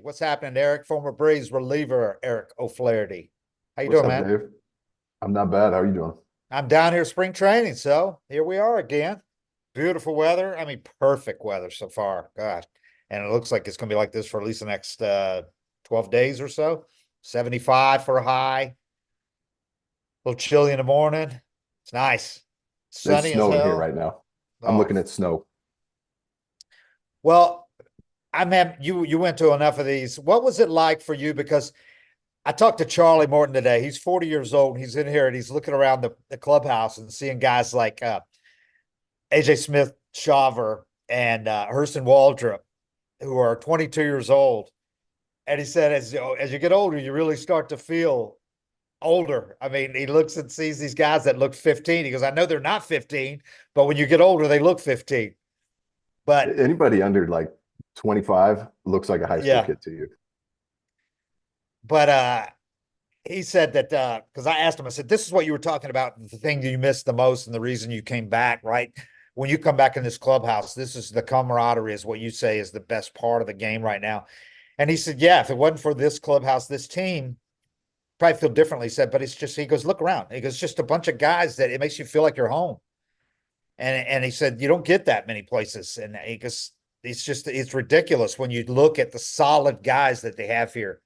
What's happening, Eric? Former Braves reliever Eric O'Flaherty. How you What's doing, up, man? Dave? I'm not bad. How are you doing? I'm down here spring training, so here we are again. Beautiful weather. I mean, perfect weather so far. Gosh. And it looks like it's gonna be like this for at least the next 12 days or so. 75 for a high, a little chilly in the morning. It's nice. It's Sunny as snowing here hell. right now. I'm Oh, looking at snow. well, I mean, you went to enough of these. What was it like for you? Because I talked to Charlie Morton today. He's 40 years old. And he's in here and he's looking around the clubhouse and seeing guys like AJ Smith Shaver and Hurston Waldrop, who are 22 years old. And he said, as you get older, you really start to feel older. I mean, he looks and sees these guys that look 15. He goes, I know they're not 15, but when you get older, they look 15. But Anybody under like 25 looks like a high school yeah, kid to you. but he said that because I asked him, I said, this is what you were talking about, the thing that you missed the most and the reason you came back, right? When you come back in this clubhouse, this is the camaraderie, is what you say is the best part of the game right now. And he said, yeah, if it wasn't for this clubhouse, this team probably feel differently. He said, but it's just, he goes, look around. He goes, just a bunch of guys that it makes you feel like you're home. And he said, you don't get that many places. And he goes, it's ridiculous when you look at the solid guys that they have here.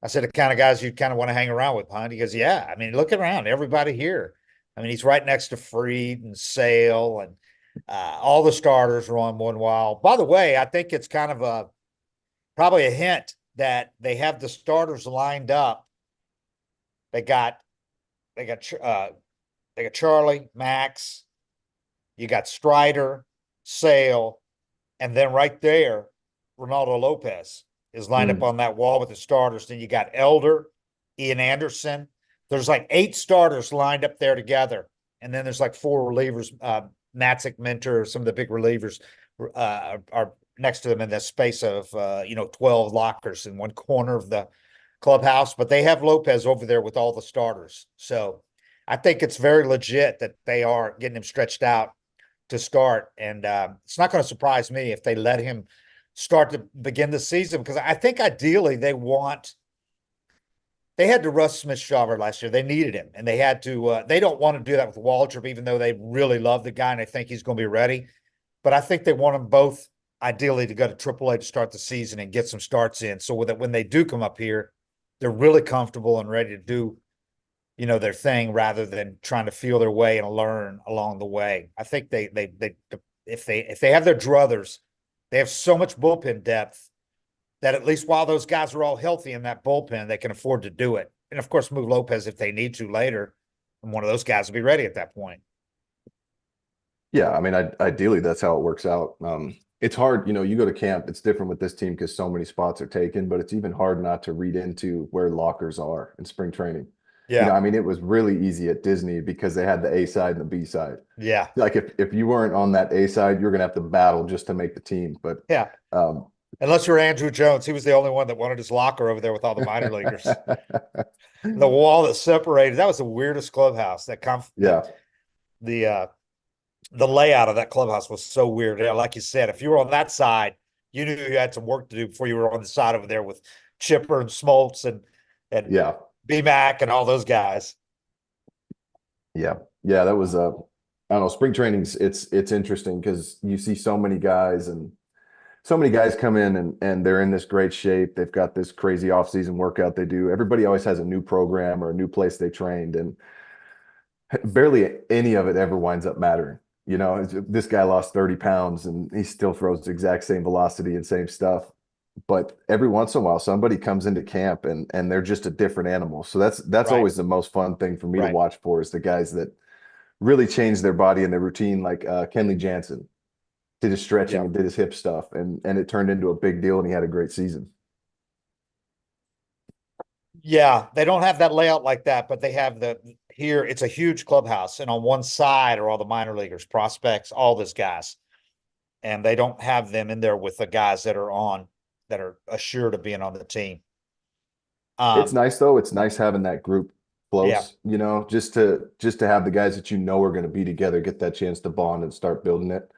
I said, the kind of guys you kind of want to hang around with, huh? He goes, yeah. I mean, look around, everybody here. I mean, he's right next to Freed and Sale, and all the starters are on one while. By the way, I think it's kind of probably a hint that they have the starters lined up. They got they got they got Charlie, Max, you got Strider, Sale, and then right there, Ronaldo Lopez is lined up Mm. on that wall with the starters. Then you got Elder, Ian Anderson. There's like 8 starters lined up there together. And then there's like 4 relievers. Natzik Mentor, some of the big relievers are next to them in the space of 12 lockers in one corner of the clubhouse. But they have Lopez over there with all the starters. So I think it's very legit that they are getting him stretched out to start. And it's not going to surprise me if they let him start to begin the season, because I think ideally they had to Russ Smith Shaver last year. They needed him, and they had to. They don't want to do that with Waldrop, even though they really love the guy and they think he's going to be ready. But I think they want them both ideally to go to AAA to start the season and get some starts in, so that when they do come up here, they're really comfortable and ready to do their thing rather than trying to feel their way and learn along the way. I think they if they have their druthers, they have so much bullpen depth that at least while those guys are all healthy in that bullpen, they can afford to do it. And of course, move Lopez if they need to later, and one of those guys will be ready at that point. Yeah, I mean, ideally that's how it works out. It's hard, you go to camp, it's different with this team because so many spots are taken, but it's even hard not to read into where lockers are in spring training. Yeah, I mean, it was really easy at Disney because they had the A side and the B side. yeah, Like if you weren't on that A side, you're gonna have to battle just to make the team. But yeah. um, Unless you're Andrew Jones, he was the only one that wanted his locker over there with all the minor leaguers. The wall that separated, that was the weirdest clubhouse. yeah, The the layout of that clubhouse was so weird. Yeah, like you said, if you were on that side, you knew you had some work to do before you were on the side over there with Chipper and Smoltz and yeah, BMAC and all those guys. yeah. That was I don't know. Spring training's it's interesting because you see so many guys and so many guys come in and they're in this great shape. They've got this crazy off-season workout they do. Everybody always has a new program or a new place they trained, and barely any of it ever winds up mattering. This guy lost 30 pounds and he still throws the exact same velocity and same stuff. But every once in a while, somebody comes into camp and they're just a different animal. So that's Right, always the most fun thing for me to right. watch for is the guys that really change their body and their routine, like Kenley Jansen did his stretching Yeah. and did his hip stuff, and it turned into a big deal, and he had a great season. Yeah, they don't have that layout like that, but they have the here. It's a huge clubhouse, and on one side are all the minor leaguers, prospects, all those guys, and they don't have them in there with the guys that are assured of being on the team. It's Um, nice though. It's nice having that group yeah, close, just to have the guys that you know are going to be together get that chance to bond and start building it.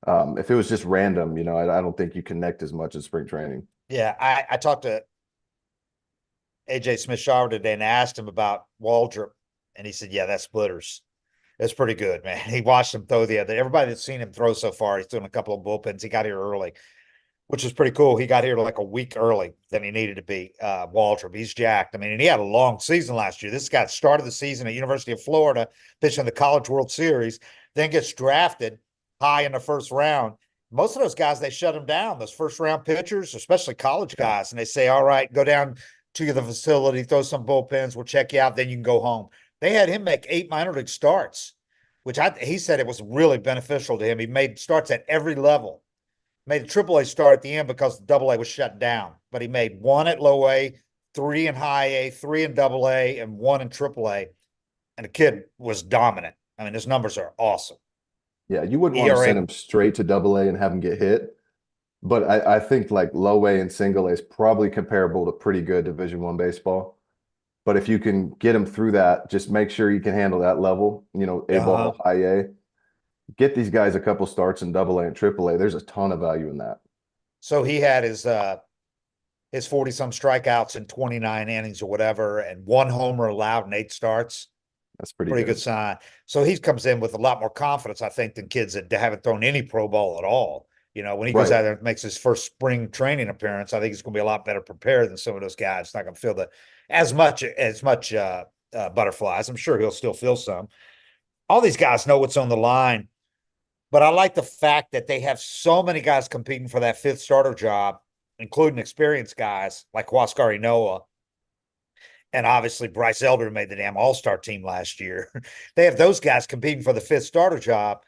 If it was just random, I don't think you connect as much as spring training. Yeah, I talked to AJ Smith-Shawver today and asked him about Waldrop, and he said, "Yeah, that's splitters. It's pretty good, man." He watched him throw the other. Everybody that's seen him throw so far, he's doing a couple of bullpens. He got here early, which is pretty cool. He got here like a week early than he needed to be. Waldrop, he's jacked. I mean, and he had a long season last year. This guy started the season at University of Florida, pitching the College World Series, then gets drafted high in the first round. Most of those guys, they shut him down. Those first round pitchers, especially college Yeah. guys, and they say, "All right, go down to the facility, throw some bullpens. We'll check you out. Then you can go home." They had him make 8 minor league starts, which he said it was really beneficial to him. He made starts at every level. Made a triple A start at the end because the double A was shut down, but he made one at low A, three in high A, three in double A, and one in triple A. And the kid was dominant. I mean, his numbers are awesome. Yeah, you wouldn't want to send ERA, him straight to double A and have him get hit. But I think like low A and single A is probably comparable to pretty good Division I baseball. But if you can get him through that, just make sure you can handle that level, A uh-huh. ball, high A. Get these guys a couple starts in double A and triple A. There's a ton of value in that. So he had his 40 some strikeouts in 29 innings or whatever, and one homer allowed in 8 starts. That's pretty Pretty good good. sign. So he comes in with a lot more confidence, I think, than kids that haven't thrown any pro ball at all. When he goes Right. out there and makes his first spring training appearance, I think he's going to be a lot better prepared than some of those guys. Not going to feel as much butterflies. I'm sure he'll still feel some. All these guys know what's on the line, but I like the fact that they have so many guys competing for that fifth starter job, including experienced guys like Huascar Noah, and obviously Bryce Elder made the damn all-star team last year. They have those guys competing for the fifth starter job.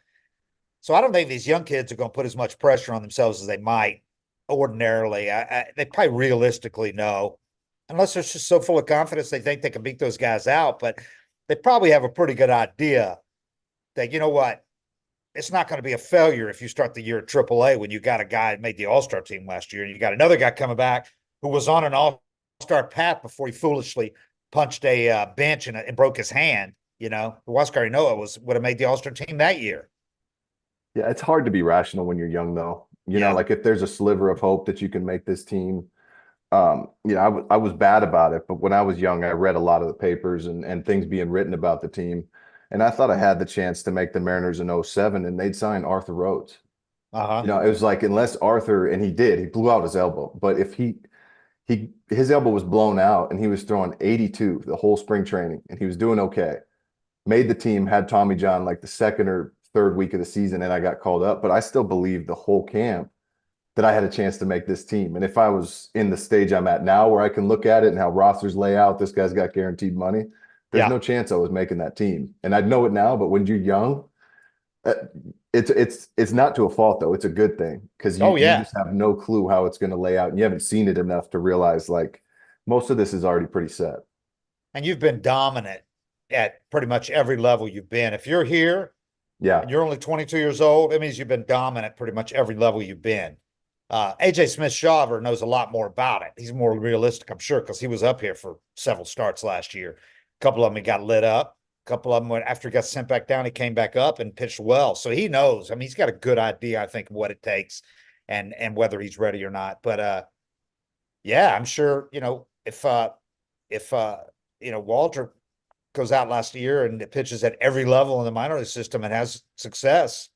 So I don't think these young kids are going to put as much pressure on themselves as they might ordinarily. They probably realistically know, unless they're just so full of confidence they think they can beat those guys out. But they probably have a pretty good idea that, you know what, it's not going to be a failure if you start the year at AAA when you got a guy that made the All-Star team last year and you got another guy coming back who was on an All-Star path before he foolishly punched a bench and broke his hand. Huascar Noah would have made the All-Star team that year. Yeah, it's hard to be rational when you're young, though. Yeah. Like if there's a sliver of hope that you can make this team, I was bad about it, but when I was young, I read a lot of the papers and things being written about the team. And I thought I had the chance to make the Mariners in '07, and they'd sign Arthur Rhodes. Uh-huh. It was like unless Arthur, and he blew out his elbow. But if his elbow was blown out and he was throwing 82 the whole spring training and he was doing okay, made the team, had Tommy John like the second or third week of the season, and I got called up. But I still believed the whole camp that I had a chance to make this team. And if I was in the stage I'm at now where I can look at it and how rosters lay out, this guy's got guaranteed money, there's Yeah. no chance I was making that team. And I'd know it now, but when you're young, uh, it's not to a fault though. It's a good thing because you Oh, you yeah. just have no clue how it's going to lay out and you haven't seen it enough to realize like most of this is already pretty set. And you've been dominant at pretty much every level you've been. If you're here Yeah. and you're only 22 years old, it means you've been dominant pretty much every level you've been. AJ Smith-Shawver knows a lot more about it. He's more realistic, I'm sure, because he was up here for several starts last year. A couple of them he got lit up. A couple of them, after he got sent back down, he came back up and pitched well. So he knows. I mean, he's got a good idea, I think, of what it takes and whether he's ready or not. But yeah, I'm sure, if Walter goes out last year and pitches at every level in the minor league system and has success,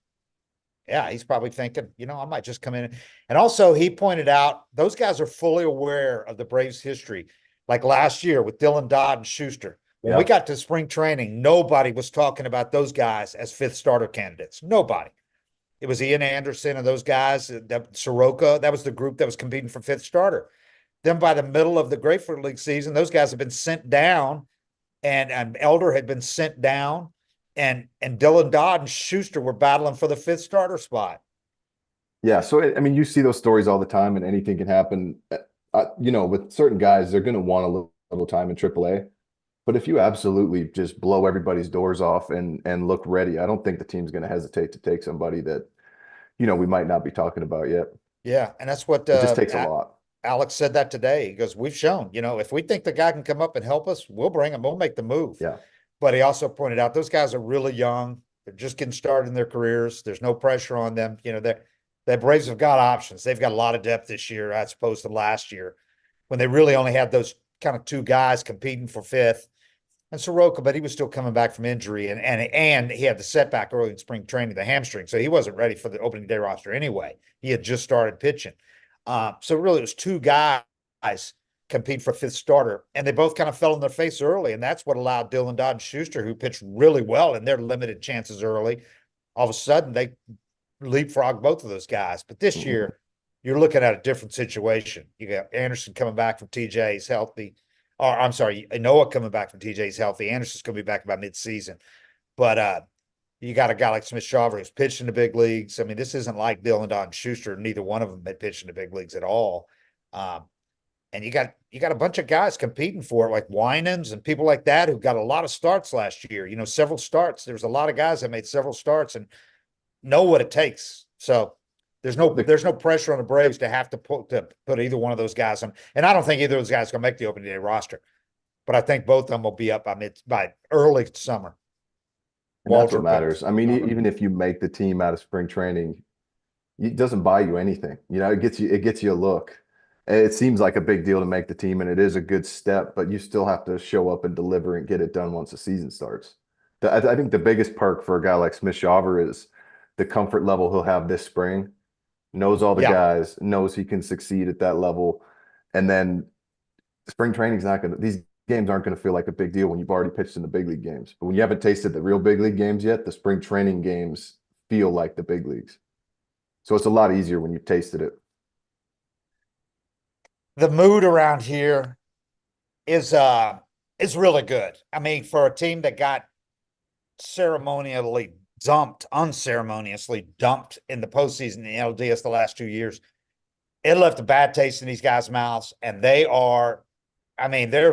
yeah, he's probably thinking, I might just come in. And also, he pointed out those guys are fully aware of the Braves' history. Like last year with Dylan Dodd and Schuster. When we Yeah. got to spring training, nobody was talking about those guys as fifth starter candidates. Nobody. It was Ian Anderson and those guys, Soroka. That was the group that was competing for fifth starter. Then by the middle of the Grapefruit League season, those guys have been sent down, and Elder had been sent down, and Dylan Dodd and Schuster were battling for the fifth starter spot. Yeah. So, I mean, you see those stories all the time and anything can happen. With certain guys, they're going to want a little time in AAA. But if you absolutely just blow everybody's doors off and look ready, I don't think the team's going to hesitate to take somebody that, we might not be talking about yet. Yeah, and that's what It just takes a lot. Alex said that today. He goes, "We've shown, if we think the guy can come up and help us, we'll bring him. We'll make the move." Yeah. But he also pointed out those guys are really young. They're just getting started in their careers. There's no pressure on them. The Braves have got options. They've got a lot of depth this year as opposed to last year when they really only had those kind of two guys competing for fifth and Soroka, but he was still coming back from injury and he had the setback early in spring training, the hamstring, so he wasn't ready for the opening day roster anyway. He had just started pitching, so really it was two guys compete for fifth starter, and they both kind of fell on their face early, and that's what allowed Dylan Dodd and Schuster, who pitched really well in their limited chances early, all of a sudden they leapfrog both of those guys. But this year, you're looking at a different situation. You got Anderson coming back from TJ, he's healthy. Or I'm sorry, Noah coming back from TJ's healthy. Anderson's going to be back by midseason. But you got a guy like Smith Shawver who's pitched in the big leagues. I mean, this isn't like Dylan Don and Schuster. Neither one of them had pitched in the big leagues at all. And you got a bunch of guys competing for it, like Winans and people like that who got a lot of starts last year. You know, several starts. There's a lot of guys that made several starts and know what it takes. So there's no pressure on the Braves to have to put either one of those guys on. And I don't think either of those guys are going to make the opening day roster. But I think both of them will be up by early summer. And that's what matters. I mean, even if you make the team out of spring training, it doesn't buy you anything. You know, it gets you a look. It seems like a big deal to make the team, and it is a good step, but you still have to show up and deliver and get it done once the season starts. I think the biggest perk for a guy like Smith Shawver is the comfort level he'll have this spring. Knows all the guys, knows he can succeed at that level. And then spring training's not going to, these games aren't going to feel like a big deal when you've already pitched in the big league games. But when you haven't tasted the real big league games yet, the spring training games feel like the big leagues. So it's a lot easier when you've tasted it. The mood around here is really good. I mean, for a team that got unceremoniously dumped in the postseason in the LDS the last 2 years, it left a bad taste in these guys' mouths, and they are. I mean, there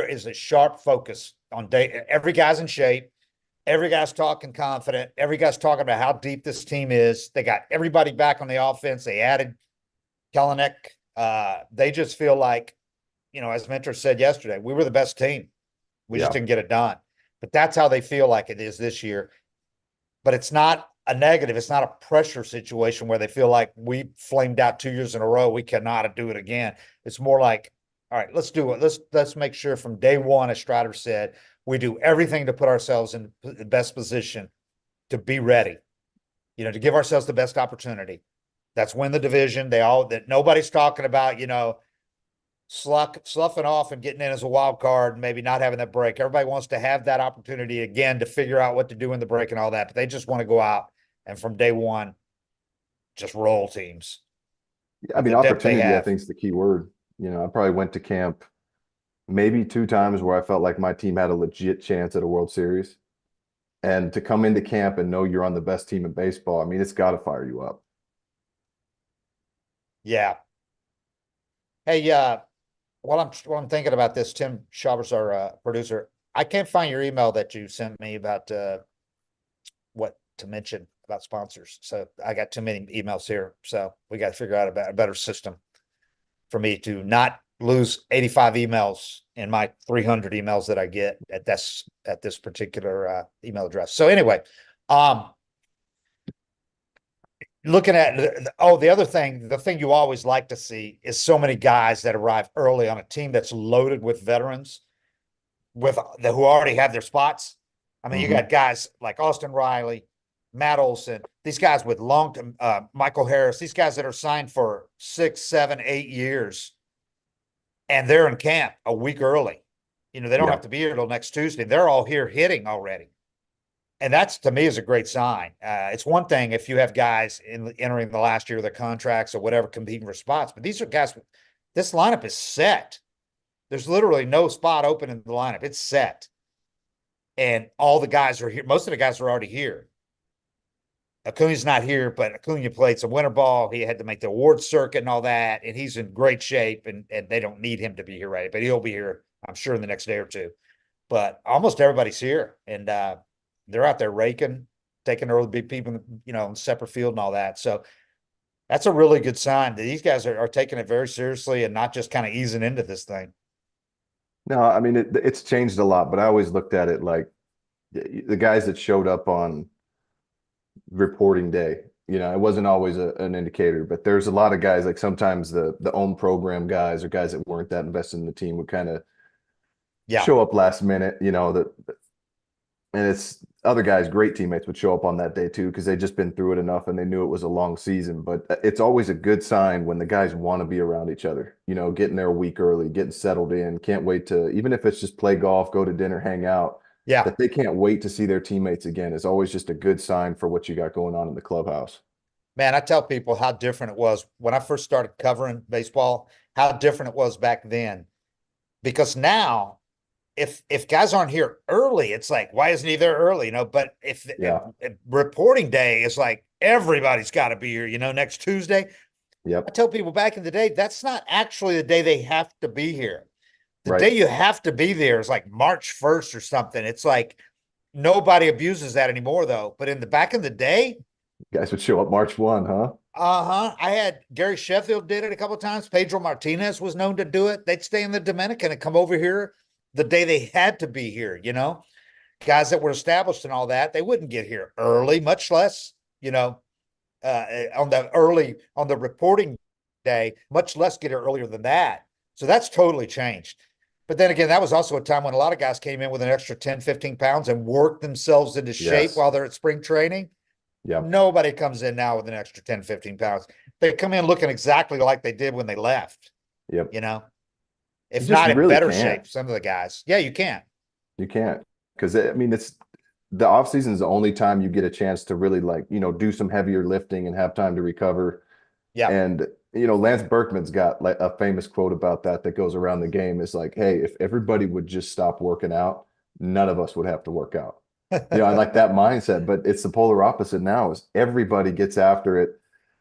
is a sharp focus on every guy's in shape, every guy's talking confident, every guy's talking about how deep this team is. They got everybody back on the offense. They added Kelenic. They just feel like, you know, as Mentor said yesterday, we were the best team. We just didn't get it done. But that's how they feel like it is this year. But it's not a negative. It's not a pressure situation where they feel like we flamed out 2 years in a row. We cannot do it again. It's more like, all right, let's do it. Let's make sure from day one, as Strider said, we do everything to put ourselves in the best position to be ready, you know, to give ourselves the best opportunity. That's win the division. That nobody's talking about, you know, sloughing off and getting in as a wild card and maybe not having that break. Everybody wants to have that opportunity again to figure out what to do in the break and all that, but they just want to go out and from day one, just roll teams. I mean, opportunity, I think, is the key word. You know, I probably went to camp maybe 2 times where I felt like my team had a legit chance at a World Series. And to come into camp and know you're on the best team in baseball, I mean, it's got to fire you up. Yeah. Hey, while I'm thinking about this, Tim Shawver's our producer. I can't find your email that you sent me about what to mention about sponsors. So I got too many emails here. So we got to figure out a better system for me to not lose 85 emails in my 300 emails that I get at this particular email address. So anyway, looking at the thing you always like to see is so many guys that arrive early on a team that's loaded with veterans who already have their spots. I mean, you got guys like Austin Riley, Matt Olson, these guys with Michael Harris, these guys that are signed for 6, 7, 8 years, and they're in camp a week early. You know, they don't have to be here till next Tuesday. They're all here hitting already. And that's, to me, is a great sign. It's one thing if you have guys entering the last year of their contracts or whatever competing for spots, but these are guys, this lineup is set. There's literally no spot open in the lineup. It's set. And all the guys are here. Most of the guys are already here. Acuna's not here, but Acuna played some winter ball. He had to make the award circuit and all that, and he's in great shape, and they don't need him to be here, right? But he'll be here, I'm sure, in the next day or two. But almost everybody's here, and they're out there raking, taking early big people, you know, in separate field and all that. So that's a really good sign that these guys are taking it very seriously and not just kind of easing into this thing. No, I mean, it's changed a lot, but I always looked at it like the guys that showed up on reporting day, You know, it wasn't always an indicator, but there's a lot of guys like sometimes the own program guys or guys that weren't that invested in the team would kind of Yeah. show up last minute, you know, that and it's other guys, great teammates would show up on that day too because they just been through it enough and they knew it was a long season. But it's always a good sign when the guys want to be around each other, you know, getting there a week early, getting settled in, can't wait to, even if it's just play golf, go to dinner, hang out, Yeah. that they can't wait to see their teammates again is always just a good sign for what you got going on in the clubhouse. Man, I tell people how different it was when I first started covering baseball, how different it was back then. Because now, if guys aren't here early, it's like, why isn't he there early? You know, but Yeah. if reporting day is like everybody's got to be here, you know, next Tuesday. I Yep. tell people back in the day, that's not actually the day they have to be here. The Right. day you have to be there is like March 1st or something. It's like nobody abuses that anymore, though. But in the back in the day, Guys would show up March 1, huh? I had Gary Sheffield did it a couple of times. Pedro Martinez was known to do it. They'd stay in the Dominican and come over here the day they had to be here, you know. Guys that were established and all that, they wouldn't get here early, much less, you know, on the reporting day, much less get here earlier than that. So that's totally changed. But then again, that was also a time when a lot of guys came in with an extra 10, 15 pounds and worked themselves into shape Yes. while they're at spring training. Yep. Nobody comes in now with an extra 10, 15 pounds. They come in looking exactly like they did when they left, Yep. you know, You if just not in really better can't. shape, some of the guys. Yeah, you can. You can't because I mean it's the off season is the only time you get a chance to really like you know do some heavier lifting and have time to recover. Yeah. And you know Lance Berkman's got like a famous quote about that that goes around the game. Is like, hey, if everybody would just stop working out, none of us would have to work out. You know, I like that mindset, but it's the polar opposite now. Is everybody gets after it.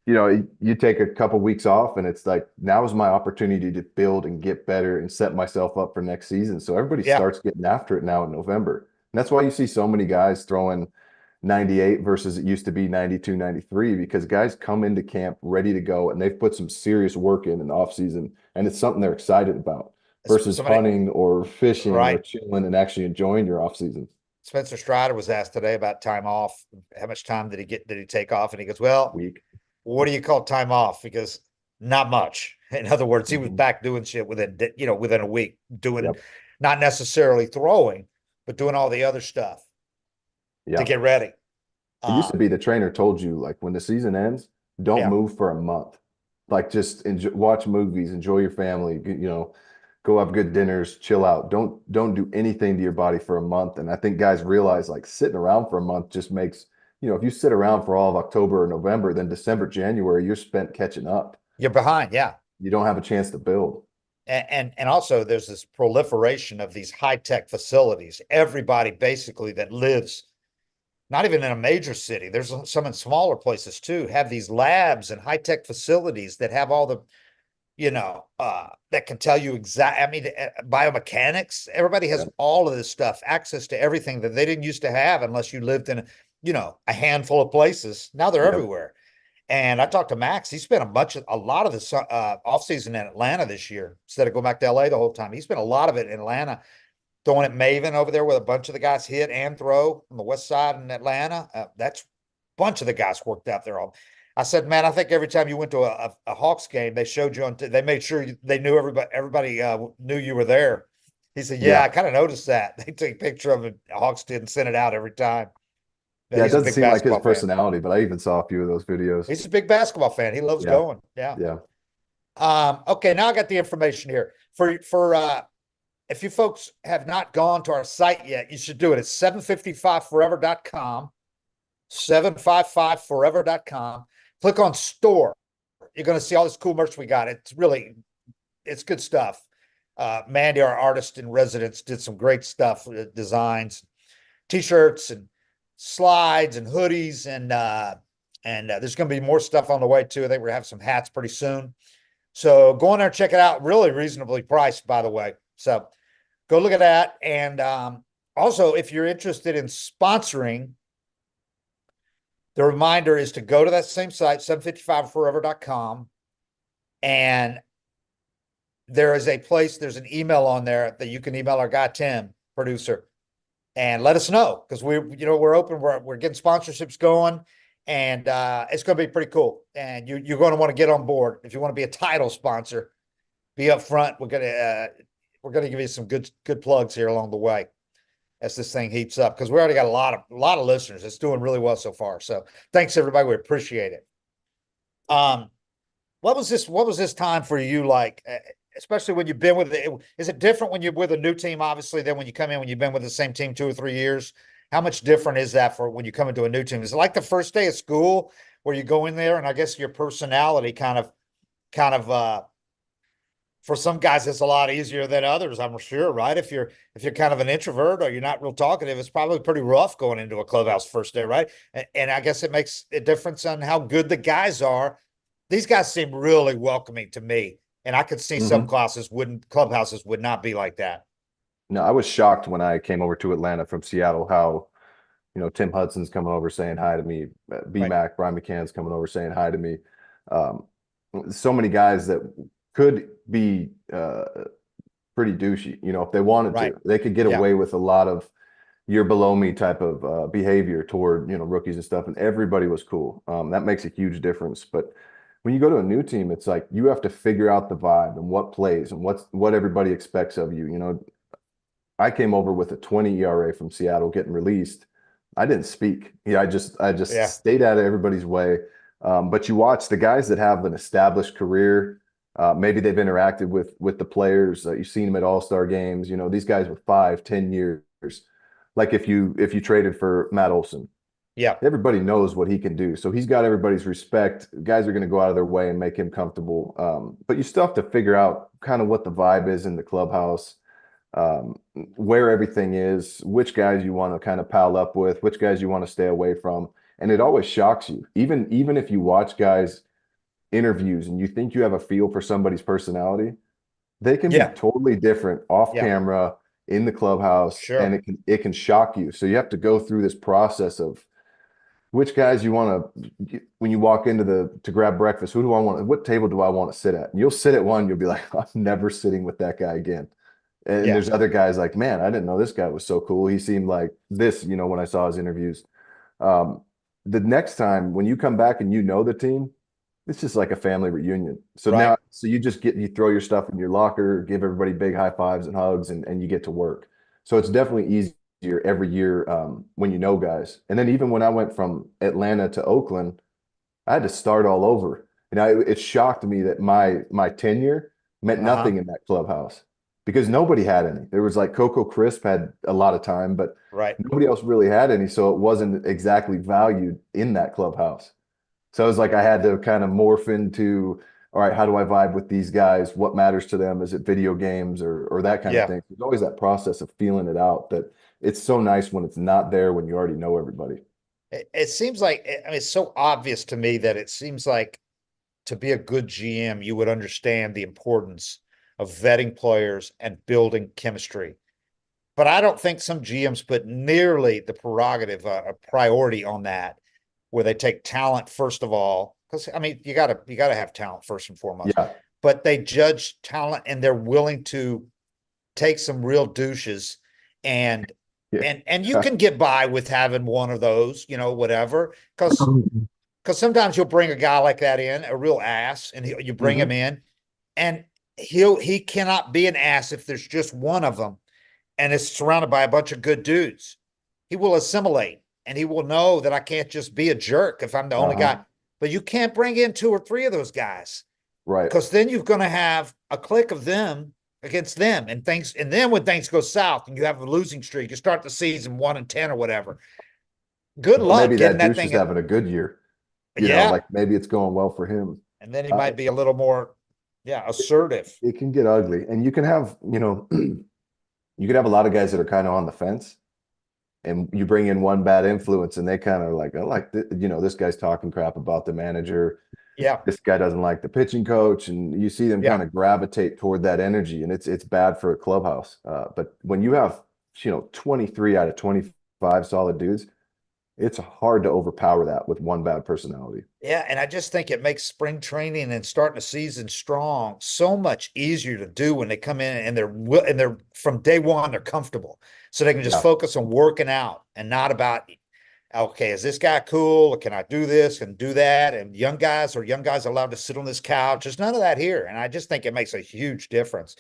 You know, you take a couple weeks off, and it's like now is my opportunity to build and get better and set myself up for next season. So everybody Yeah. starts getting after it now in November. And that's why you see so many guys throwing 98 versus it used to be 92, 93, because guys come into camp ready to go and they've put some serious work in the off season, and it's something they're excited about versus Somebody, hunting or fishing or right. chilling and actually enjoying your off season. Spencer Strider was asked today about time off. How much time did he get? Did he take off? And he goes, well, Week. what do you call time off? Because not much. In other words, he was Mhm. back doing shit within a week, doing Yep. not necessarily throwing, but doing all the other stuff to Yeah. get ready. It used Um, to be the trainer told you, like, when the season ends, don't yeah. move for a month. Like, just enjoy, watch movies, enjoy your family, you know, go have good dinners, chill out. Don't do anything to your body for a month. And I think guys realize like sitting around for a month just makes, you know, if you sit around for all of October or November, then December, January, you're spent catching up. You're behind. Yeah. You don't have a chance to build. And also there's this proliferation of these high-tech facilities. Everybody basically that lives not even in a major city, there's some in smaller places too, have these labs and high-tech facilities that have all the, that can tell you exact, I mean, biomechanics. Everybody has Yeah. all of this stuff, access to everything that they didn't used to have unless you lived in, a handful of places. Now they're Yep. everywhere. And I talked to Max. He spent a lot of the offseason in Atlanta this year instead of going back to LA the whole time. He spent a lot of it in Atlanta, throwing at Maven over there where a bunch of the guys hit and throw on the west side in Atlanta. That's a bunch of the guys worked out there. All I said, man, I think every time you went to a Hawks game, they showed you they made sure they knew everybody knew you were there. He said, yeah, I Yeah. kind of noticed that. They took a picture of it. Hawks didn't send it out every time. Yeah, Yeah. It he's a doesn't big seem like his basketball fan. personality, but I even saw a few of those videos. He's a big basketball fan. He loves Yeah. going. Yeah. Yeah. Okay, now I got the information here. For if you folks have not gone to our site yet, you should do it. It's 755forever.com. 755forever.com. Click on store. You're going to see all this cool merch we got. It's good stuff. Mandy, our artist in residence, did some great stuff, designs, t-shirts and slides and hoodies, and there's going to be more stuff on the way too. I think we're gonna have some hats pretty soon. So go in there, check it out. Really reasonably priced, by the way. So go look at that. And also, if you're interested in sponsoring, the reminder is to go to that same site, 755forever.com, and there's an email on there that you can email our guy Tim, producer, and let us know because we're open. We're getting sponsorships going, and it's going to be pretty cool. And you're going to want to get on board if you want to be a title sponsor. Be up front. We're gonna give you some good plugs here along the way as this thing heats up, because we already got a lot of listeners. It's doing really well so far. So thanks everybody. We appreciate it. What was this time for you like? Especially when you've been with it, is it different when you're with a new team, obviously, than when you come in when you've been with the same team 2 or 3 years? How much different is that for when you come into a new team? Is it like the first day of school where you go in there and I guess your personality kind of for some guys it's a lot easier than others, I'm sure, right? If you're kind of an introvert or you're not real talkative, it's probably pretty rough going into a clubhouse first day, right? And I guess it makes a difference on how good the guys are. These guys seem really welcoming to me. And I could see some clubhouses would not be like that. No, I was shocked when I came over to Atlanta from Seattle how, Tim Hudson's coming over saying hi to me, Right. BMAC, Brian McCann's coming over saying hi to me. So many guys that could be pretty douchey, if they wanted Right. to. They could get Yeah. away with a lot of you're below me type of behavior toward, rookies and stuff, and everybody was cool. That makes a huge difference. But when you go to a new team, it's like you have to figure out the vibe and what plays and what everybody expects of you. I came over with a 20 ERA from Seattle getting released. I didn't speak. Yeah, I just Yeah. stayed out of everybody's way. But you watch the guys that have an established career. Maybe they've interacted with the players. You've seen them at All-Star games. These guys with 5, 10 years. Like if you traded for Matt Olson, Yeah. everybody knows what he can do. So he's got everybody's respect. Guys are going to go out of their way and make him comfortable. But you still have to figure out kind of what the vibe is in the clubhouse, where everything is, which guys you want to kind of pal up with, which guys you want to stay away from. And it always shocks you. Even if you watch guys interviews and you think you have a feel for somebody's personality, they can be Yeah. totally different off Yeah. camera in the clubhouse, and Sure. it can shock you. So you have to go through this process of which guys you want to when you walk into to grab breakfast, who do I want, what table do I want to sit at? And you'll sit at one, you'll be like, I'm never sitting with that guy again. And Yeah. there's other guys like, man, I didn't know this guy was so cool. He seemed like this, when I saw his interviews. Um, the next time when you come back and the team, it's just like a family reunion. So Right. now, so you throw your stuff in your locker, give everybody big high fives and hugs, and you get to work. So it's definitely easier every year when you know guys. And then even when I went from Atlanta to Oakland, I had to start all over. It shocked me that my tenure meant Uh-huh. nothing in that clubhouse because nobody had any. There was like Coco Crisp had a lot of time, but Right. nobody else really had any. So it wasn't exactly valued in that clubhouse. So it was like I had to kind of morph into, all right, how do I vibe with these guys? What matters to them? Is it video games or that kind of Yeah. thing? There's always that process of feeling it out that it's so nice when it's not there when you already know everybody. It seems like, I mean, it's so obvious to me that it seems like to be a good GM, you would understand the importance of vetting players and building chemistry. But I don't think some GMs put nearly the prerogative, a priority on that, where they take talent first of all. Because I mean, you gotta have talent first and foremost. Yeah. But they judge talent and they're willing to take some real douches and Yeah. and you can get by with having one of those, whatever. Because sometimes you'll bring a guy like that in, a real ass, and you bring him Mhm. in, and he cannot be an ass if there's just one of them, and it's surrounded by a bunch of good dudes. He will assimilate, and he will know that I can't just be a jerk if I'm the only Uh-huh. guy. But you can't bring in 2 or 3 of those guys Right. because then you're going to have a clique of them against them, and then when things go south and you have a losing streak, you start the season 1-10 or whatever. Good Well, maybe luck getting that that douche is thing. having a good year. Yeah, Like maybe it's going well for him. and then he Uh, might be a little more, yeah, assertive. it can get ugly. And you can have, you can have a lot of guys that are kind of on the fence and you bring in one bad influence and they kind of like, I like, this guy's talking crap about the manager. Yeah, This guy doesn't like the pitching coach. And you see them yeah, kind of gravitate toward that energy and it's bad for a clubhouse. But when you have, 23 out of 25 solid dudes, it's hard to overpower that with one bad personality. yeah. And I just think it makes spring training and starting a season strong so much easier to do when they come in and they're from day one they're comfortable, so they can just Yeah. focus on working out and not about. Okay, is this guy cool? Can I do this and do that? And young guys, are young guys allowed to sit on this couch? There's none of that here. And I just think it makes a huge difference.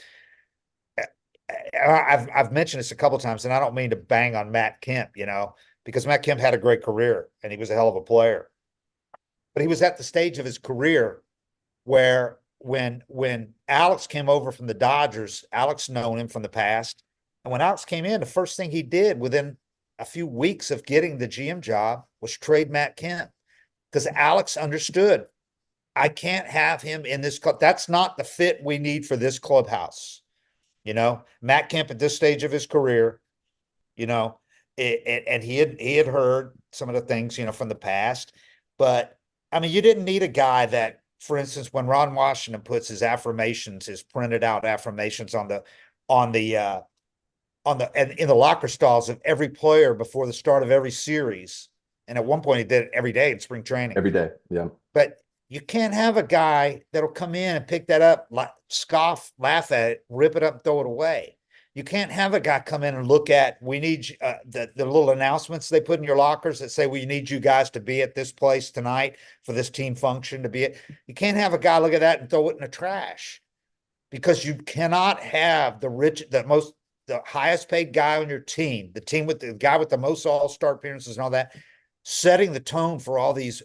I've mentioned this a couple times, and I don't mean to bang on Matt Kemp, because Matt Kemp had a great career and he was a hell of a player. But he was at the stage of his career where when Alex came over from the Dodgers, Alex known him from the past. And when Alex came in, the first thing he did within a few weeks of getting the GM job was trade Matt Kemp, because Alex understood, I can't have him in this club. That's not the fit we need for this clubhouse. Matt Kemp at this stage of his career, and he had heard some of the things, from the past. But I mean, you didn't need a guy that, for instance, when Ron Washington puts his affirmations, his printed out affirmations and in the locker stalls of every player before the start of every series. And at one point he did it every day in spring training. Every day. Yeah. But you can't have a guy that'll come in and pick that up, scoff, laugh at it, rip it up, throw it away. You can't have a guy come in and look at, we need the little announcements they put in your lockers that say, we need you guys to be at this place tonight for this team function to be it. You can't have a guy look at that and throw it in the trash, because you cannot have the highest paid guy on your team, the guy with the most all-star appearances and all that, setting the tone for all these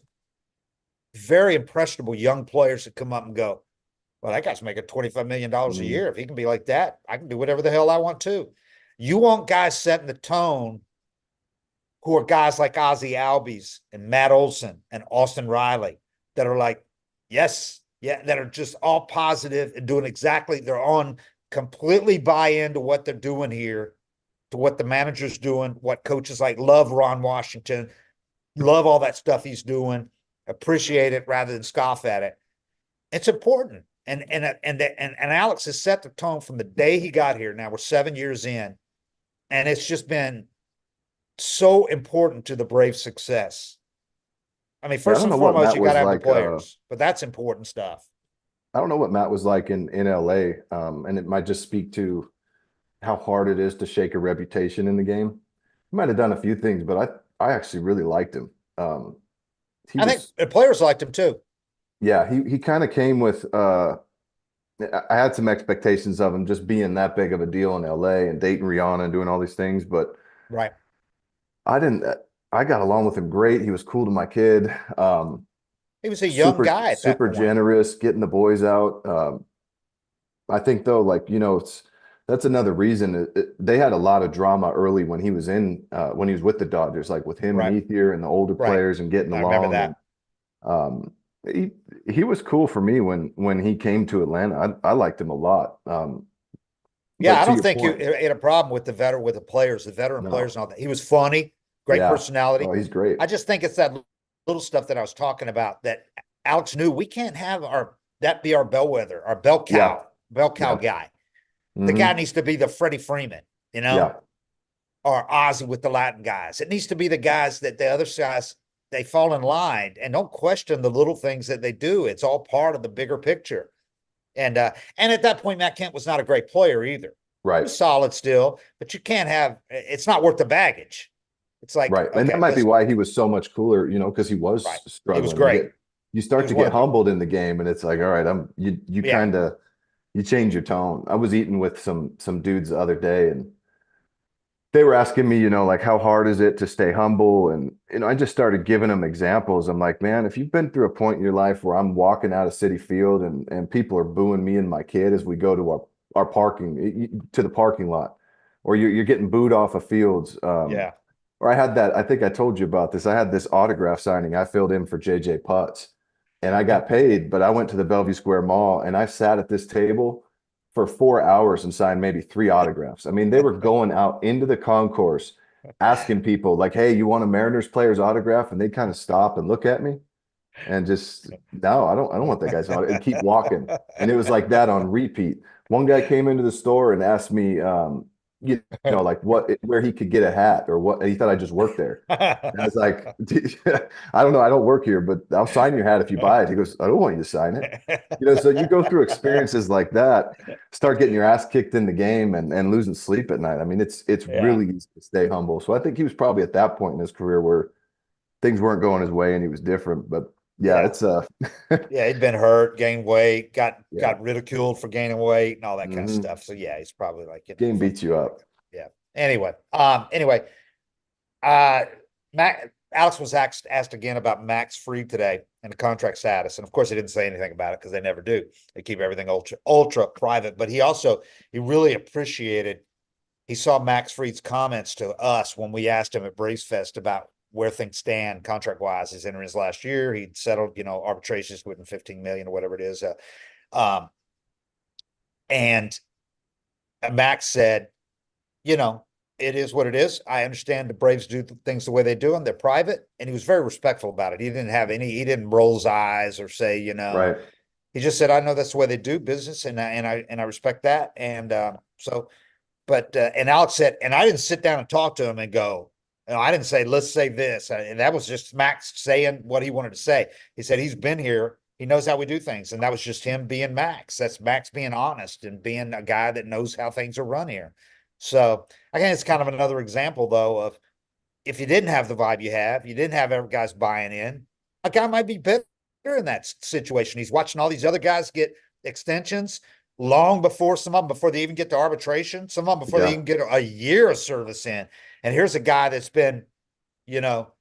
very impressionable young players that come up and go, well, that guy's making $25 million a year. If he can be like that, I can do whatever the hell I want to. You want guys setting the tone who are guys like Ozzie Albies and Matt Olson and Austin Riley that are like, yes, yeah, that are just all positive and doing exactly, they're on completely buy into what they're doing here, to what the manager's doing, what coaches like, love Ron Washington, love all that stuff he's doing, appreciate it rather than scoff at it. It's important. And Alex has set the tone from the day he got here. Now we're 7 years in, and it's just been so important to the Braves' success. I mean, first and foremost, you got to have the players, but that's important stuff. I don't know what Matt was like in LA, and it might just speak to how hard it is to shake a reputation in the game. He might have done a few things, but I actually really liked him. I think the players liked him too. Yeah, he kind of came with I had some expectations of him just being that big of a deal in LA and dating Rihanna and doing all these things, but right. I didn't. I got along with him great. He was cool to my kid. He was a young guy, super generous, getting the boys out. I think though, that's another reason they had a lot of drama early when he was with the Dodgers, like with him and Ethier and the older players and getting along. Remember that. And, he was cool for me when he came to Atlanta. I liked him a lot. Yeah, I don't think you had a problem with the veteran players and all that. He was funny, great personality. Oh, he's great. I just think it's that little stuff that I was talking about that Alex knew. We can't have that be our bellwether, our bell cow guy. The guy needs to be the Freddie Freeman, or Ozzie with the Latin guys. It needs to be the guys that the other guys, they fall in line and don't question the little things that they do. It's all part of the bigger picture. And at that point, Matt Kemp was not a great player either. Right. He was solid still, but you can't it's not worth the baggage. It's like, right. And that might be why he was so much cooler, because he was struggling. He was great. You start to get humbled in the game and it's like, all right, you change your tone. I was eating with some dudes the other day and they were asking me, like, how hard is it to stay humble? And, I just started giving them examples. I'm like, man, if you've been through a point in your life where I'm walking out of Citi Field and people are booing me and my kid as we go to our to the parking lot, or you're getting booed off of fields. Or I had that, I think I told you about this. I had this autograph signing I filled in for JJ Putz and I got paid, but I went to the Bellevue Square Mall and I sat at this table for 4 hours and signed maybe 3 autographs. I mean, they were going out into the concourse asking people like, hey, you want a Mariners player's autograph? And they kind of stop and look at me and just, no, I don't want that guy's autograph, and keep walking. And it was like that on repeat. One guy came into the store and asked me, like where he could get a hat or what. He thought I just worked there. And I was like, I don't know. I don't work here, but I'll sign your hat if you buy it. He goes, I don't want you to sign it. So you go through experiences like that, start getting your ass kicked in the game and losing sleep at night. I mean, it's really easy to stay humble. So I think he was probably at that point in his career where things weren't going his way and he was different. But yeah, Yeah. it's Yeah, he'd been hurt, gained weight, yeah. got ridiculed for gaining weight and all that kind of Hmm. stuff. So yeah, he's probably like, Game beats you frustrated. up. Yeah. Anyway, uh, Alex was asked again about Max Fried today and the contract status, and of course he didn't say anything about it because they never do. They keep everything ultra private. But he really appreciated. He saw Max Fried's comments to us when we asked him at Braves Fest about where things stand contract wise. He's entering his last year. He'd settled, arbitrations within 15 million or whatever it is. Um, and Max said, you know, it is what it is. I understand the Braves do things the way they do them. They're private. And he was very respectful about it. He didn't roll his eyes or say, Right. he just said, I know that's the way they do business. And I respect that. And Alex said, and I didn't sit down and talk to him and go, I didn't say, let's say this. And that was just Max saying what he wanted to say. He said, he's been here. He knows how we do things. And that was just him being Max. That's Max being honest and being a guy that knows how things are run here. So I think it's kind of another example, though, of if you didn't have the vibe you have, you didn't have every guys buying in, a guy might be better in that situation. He's watching all these other guys get extensions long before some of them, before they even get to arbitration, some of them before they Yeah. even get a year of service in. And here's a guy that's been, you know,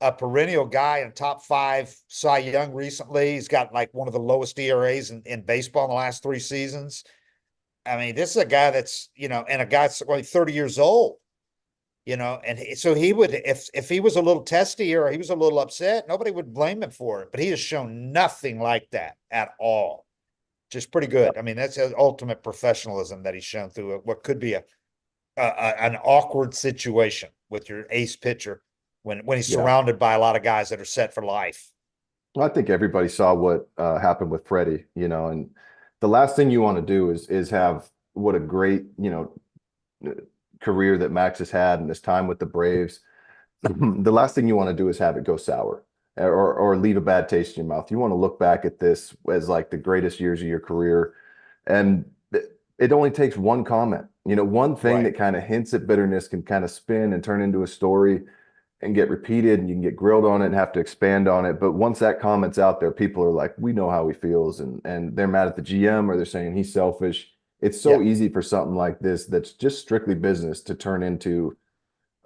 a perennial guy in top 5 Cy Young recently. He's got like one of the lowest ERAs in baseball in the last 3 seasons. I mean, this is a guy that's, and a guy that's only 30 years old. And so he would, if he was a little testy or he was a little upset, nobody would blame him for it. But he has shown nothing like that at all. Just pretty good. I mean, that's his ultimate professionalism that he's shown through what could be an awkward situation with your ace pitcher when he's Yeah. surrounded by a lot of guys that are set for life. Well, I think everybody saw what happened with Freddie, and the last thing you want to do is have what a great, career that Max has had and his time with the Braves. The last thing you want to do is have it go sour or leave a bad taste in your mouth. You want to look back at this as like the greatest years of your career. And it only takes one comment, one thing Right. that kind of hints at bitterness can kind of spin and turn into a story and get repeated, and you can get grilled on it and have to expand on it. But once that comment's out there, people are like, we know how he feels, and they're mad at the GM or they're saying he's selfish. It's so Yeah. easy for something like this that's just strictly business to turn into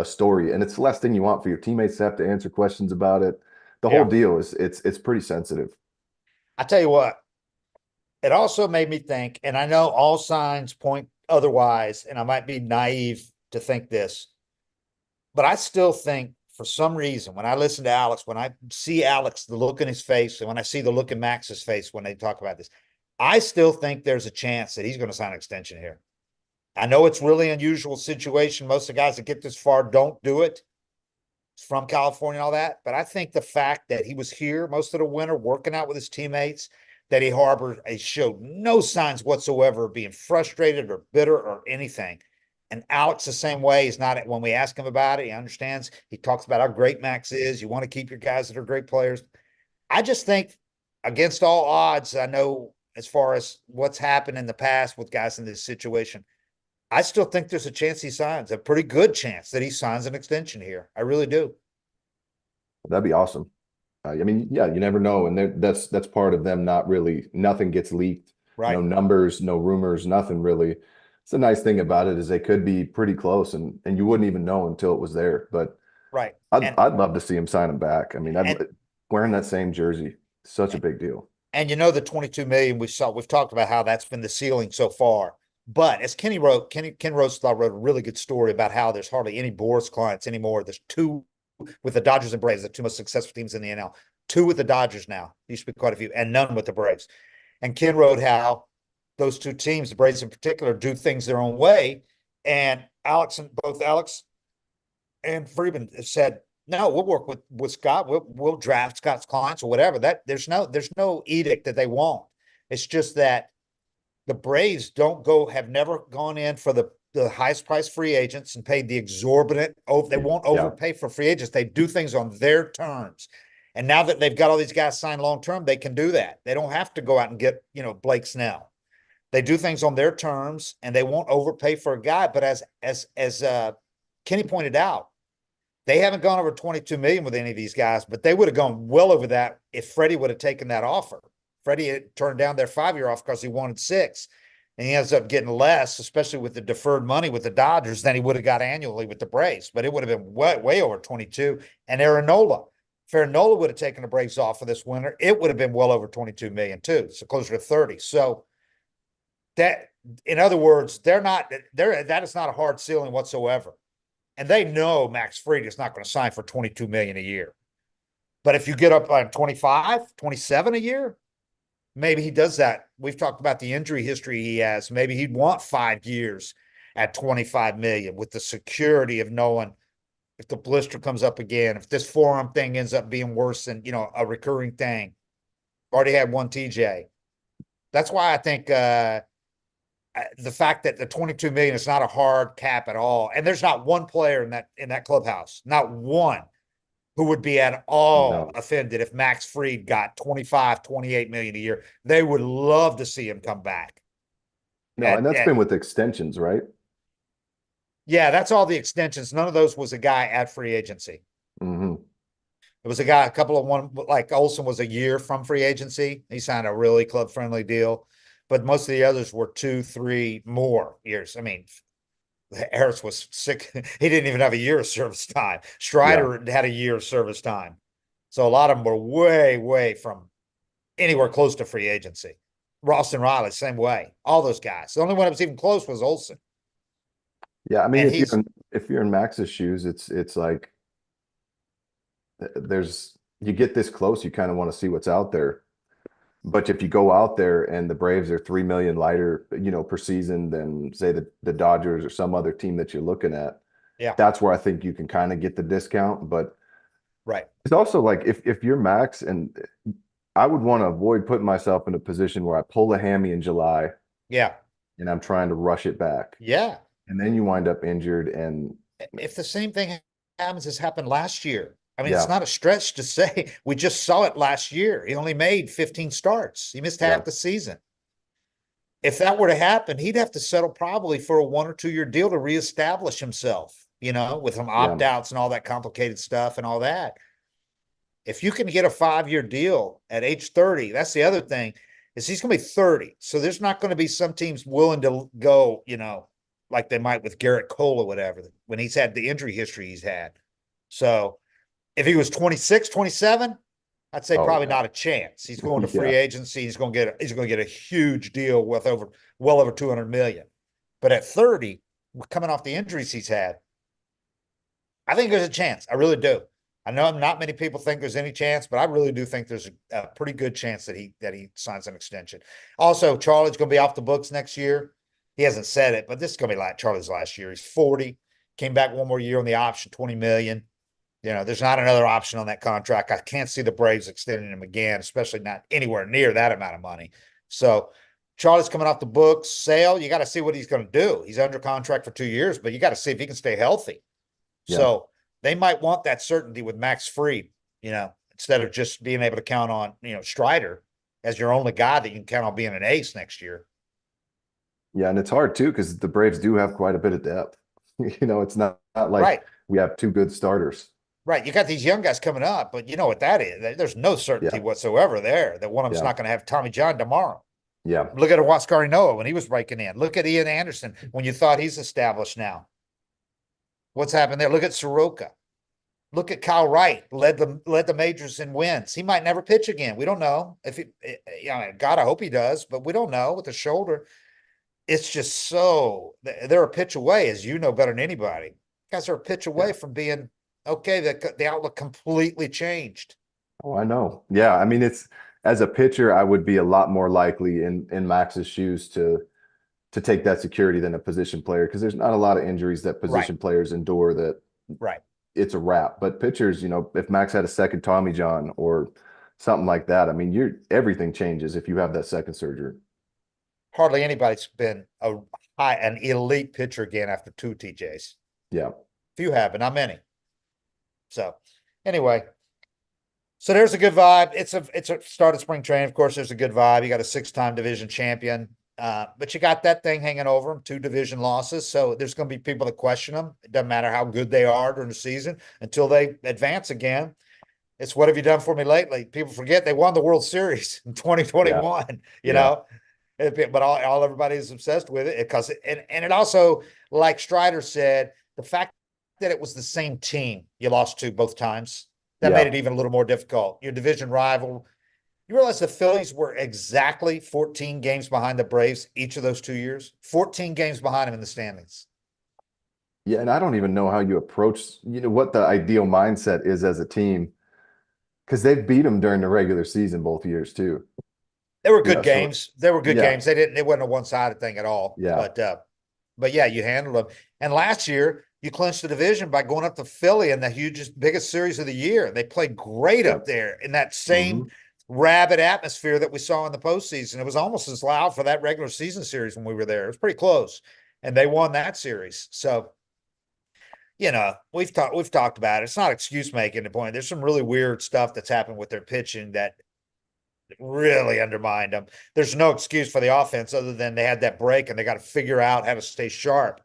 a story. And it's the last thing you want for your teammates to have to answer questions about it. The whole Yeah. deal is it's pretty sensitive. I tell you what, it also made me think, and I know all signs point otherwise, and I might be naive to think this, but I still think for some reason, when I listen to Alex, when I see Alex, the look in his face, and when I see the look in Max's face when they talk about this, I still think there's a chance that he's going to sign an extension here. I know it's really unusual situation. Most of the guys that get this far don't do it. It's from California and all that. But I think the fact that he was here most of the winter working out with his teammates, that he showed no signs whatsoever of being frustrated or bitter or anything. And Alex the same way. He's not, when we ask him about it, he understands. He talks about how great Max is. You want to keep your guys that are great players. I just think against all odds, I know as far as what's happened in the past with guys in this situation, I still think there's a chance he signs, a pretty good chance that he signs an extension here. I really do. That'd be awesome. I mean, yeah, you never know, and that's part of them. Not really, nothing gets leaked. No Right. numbers, no rumors, nothing really. It's the nice thing about it is they could be pretty close, and you wouldn't even know until it was there. But Right. I'd love to see him sign him back. I mean, And wearing that same jersey, such a big deal. and the 22 million we've talked about how that's been the ceiling so far. But as Kenny wrote, Ken Rosenthal wrote a really good story about how there's hardly any Boris clients anymore. There's 2 with the Dodgers and Braves, the 2 most successful teams in the NL. 2 with the Dodgers now. Used to be quite a few, and none with the Braves. And Ken wrote how those 2 teams, the Braves in particular, do things their own way. And both Alex and Freeman said, no, we'll work with Scott. We'll draft Scott's clients or whatever. That there's no edict that they won't. It's just that the Braves have never gone in for the highest price free agents and paid the exorbitant. They won't Yeah, overpay for free agents. They do things on their terms. And now that they've got all these guys signed long term, they can do that. They don't have to go out and get Blake Snell. They do things on their terms, and they won't overpay for a guy. But as Kenny pointed out, They haven't gone over 22 million with any of these guys, but they would have gone well over that if Freddie would have taken that offer. Freddie had turned down their 5-year offer because he wanted 6. And he ends up getting less, especially with the deferred money with the Dodgers, than he would have got annually with the Braves. But it would have been way over 22. And Aaronola, if Aaronola would have taken the Braves off for this winter, it would have been well over 22 million too. So closer to 30. So that, in other words, that is not a hard ceiling whatsoever. And they know Max Fried is not going to sign for 22 million a year. But if you get up on 25, 27 a year, maybe he does that. We've talked about the injury history he has. Maybe he'd want 5 years at 25 million with the security of knowing if the blister comes up again, if this forearm thing ends up being worse than, a recurring thing. Already had one TJ. That's why I think the fact that the 22 million is not a hard cap at all. And there's not one player in that clubhouse, not one, who would be at all offended if Max Fried got 25, 28 million a year. They would love to see him come back. No, and that's been with extensions, right? Yeah, that's all the extensions. None of those was a guy at free agency. Mm-hmm. It was a guy, a couple of one, like Olson was a year from free agency. He signed a really club-friendly deal. But most of the others were 2, 3 more years. I mean, Harris was sick. He didn't even have a year of service time. Strider had a year of service time. So a lot of them were way from anywhere close to free agency. Ralston Riley, same way. All those guys. The only one that was even close was Olson. Yeah, I mean, if you're in Max's shoes, it's like you get this close, you kind of want to see what's out there. But if you go out there and the Braves are 3 million lighter, per season than say the Dodgers or some other team that you're looking at, that's where I think you can kind of get the discount. But it's also like if you're Max, and I would want to avoid putting myself in a position where I pull a hammy in July, and I'm trying to rush it back, and then you wind up injured. And if the same thing happens as happened last year. I mean, it's not a stretch to say we just saw it last year. He only made 15 starts. He missed half the season. If that were to happen, he'd have to settle probably for a 1 or 2 year deal to reestablish himself, with some opt-outs and all that complicated stuff and all that. If you can get a 5-year deal at age 30, that's the other thing, is he's going to be 30. So there's not going to be some teams willing to go, like they might with Garrett Cole or whatever, when he's had the injury history he's had. So if he was 26, 27, I'd say probably not a chance. He's going to free agency. He's going to get a huge deal with well over 200 million. But at 30, coming off the injuries he's had, I think there's a chance. I really do. I know not many people think there's any chance, but I really do think there's a pretty good chance that he signs an extension. Also, Charlie's going to be off the books next year. He hasn't said it, but this is going to be like Charlie's last year. He's 40, came back one more year on the option, 20 million. There's not another option on that contract. I can't see the Braves extending him again, especially not anywhere near that amount of money. So Charlie's coming off the books. Sale, you got to see what he's going to do. He's under contract for 2 years, but you got to see if he can stay healthy. So they might want that certainty with Max Fried, instead of just being able to count on, Strider as your only guy that you can count on being an ace next year. Yeah, and it's hard too because the Braves do have quite a bit of depth. It's not like we have 2 good starters. Right. You got these young guys coming up, but you know what that is. There's no certainty whatsoever there that one of them's not going to have Tommy John tomorrow. Yeah. Look at Huascar Noah when he was breaking in. Look at Ian Anderson when you thought he's established now. What's happened there? Look at Soroka. Look at Kyle Wright, led the majors in wins. He might never pitch again. We don't know. God, I hope he does, but we don't know with the shoulder. It's just so they're a pitch away, as you know better than anybody. Guys are a pitch away from being okay. The outlook completely changed. Oh, I know. Yeah, I mean, it's as a pitcher, I would be a lot more likely in Max's shoes to take that security than a position player because there's not a lot of injuries that position players endure that it's a wrap. But pitchers, if Max had a second Tommy John or something like that, I mean, everything changes if you have that second surgery. Hardly anybody's been an elite pitcher again after 2 TJs. Yeah. Few have, but not many. So anyway, so there's a good vibe. It's a start of spring training. Of course, there's a good vibe. You got a 6-time division champion. But you got that thing hanging over them, 2 division losses. So there's going to be people that question them. It doesn't matter how good they are during the season until they advance again. It's what have you done for me lately? People forget they won the World Series in Yeah. 2021, Yeah. but all everybody is obsessed with it because and it also, like Strider said, the fact that it was the same team you lost to both times, that made Yeah. it even a little more difficult. Your division rival. You realize the Phillies were exactly 14 games behind the Braves each of those 2 years? 14 games behind them in the standings. Yeah. And I don't even know how you approach, what the ideal mindset is as a team, because they've beat them during the regular season both years too. They were good So games. They were good yeah, games. It wasn't a one-sided thing at all. yeah, But yeah, you handled them. And last year, you clinched the division by going up to Philly in the hugest, biggest series of the year. They played great yeah. up there in that same Hmm. rabid atmosphere that we saw in the postseason. It was almost as loud for that regular season series when we were there. It was pretty close. And they won that series. So, we've talked about it. It's not excuse making the point. There's some really weird stuff that's happened with their pitching that really undermined them. There's no excuse for the offense other than they had that break and they got to figure out how to stay sharp.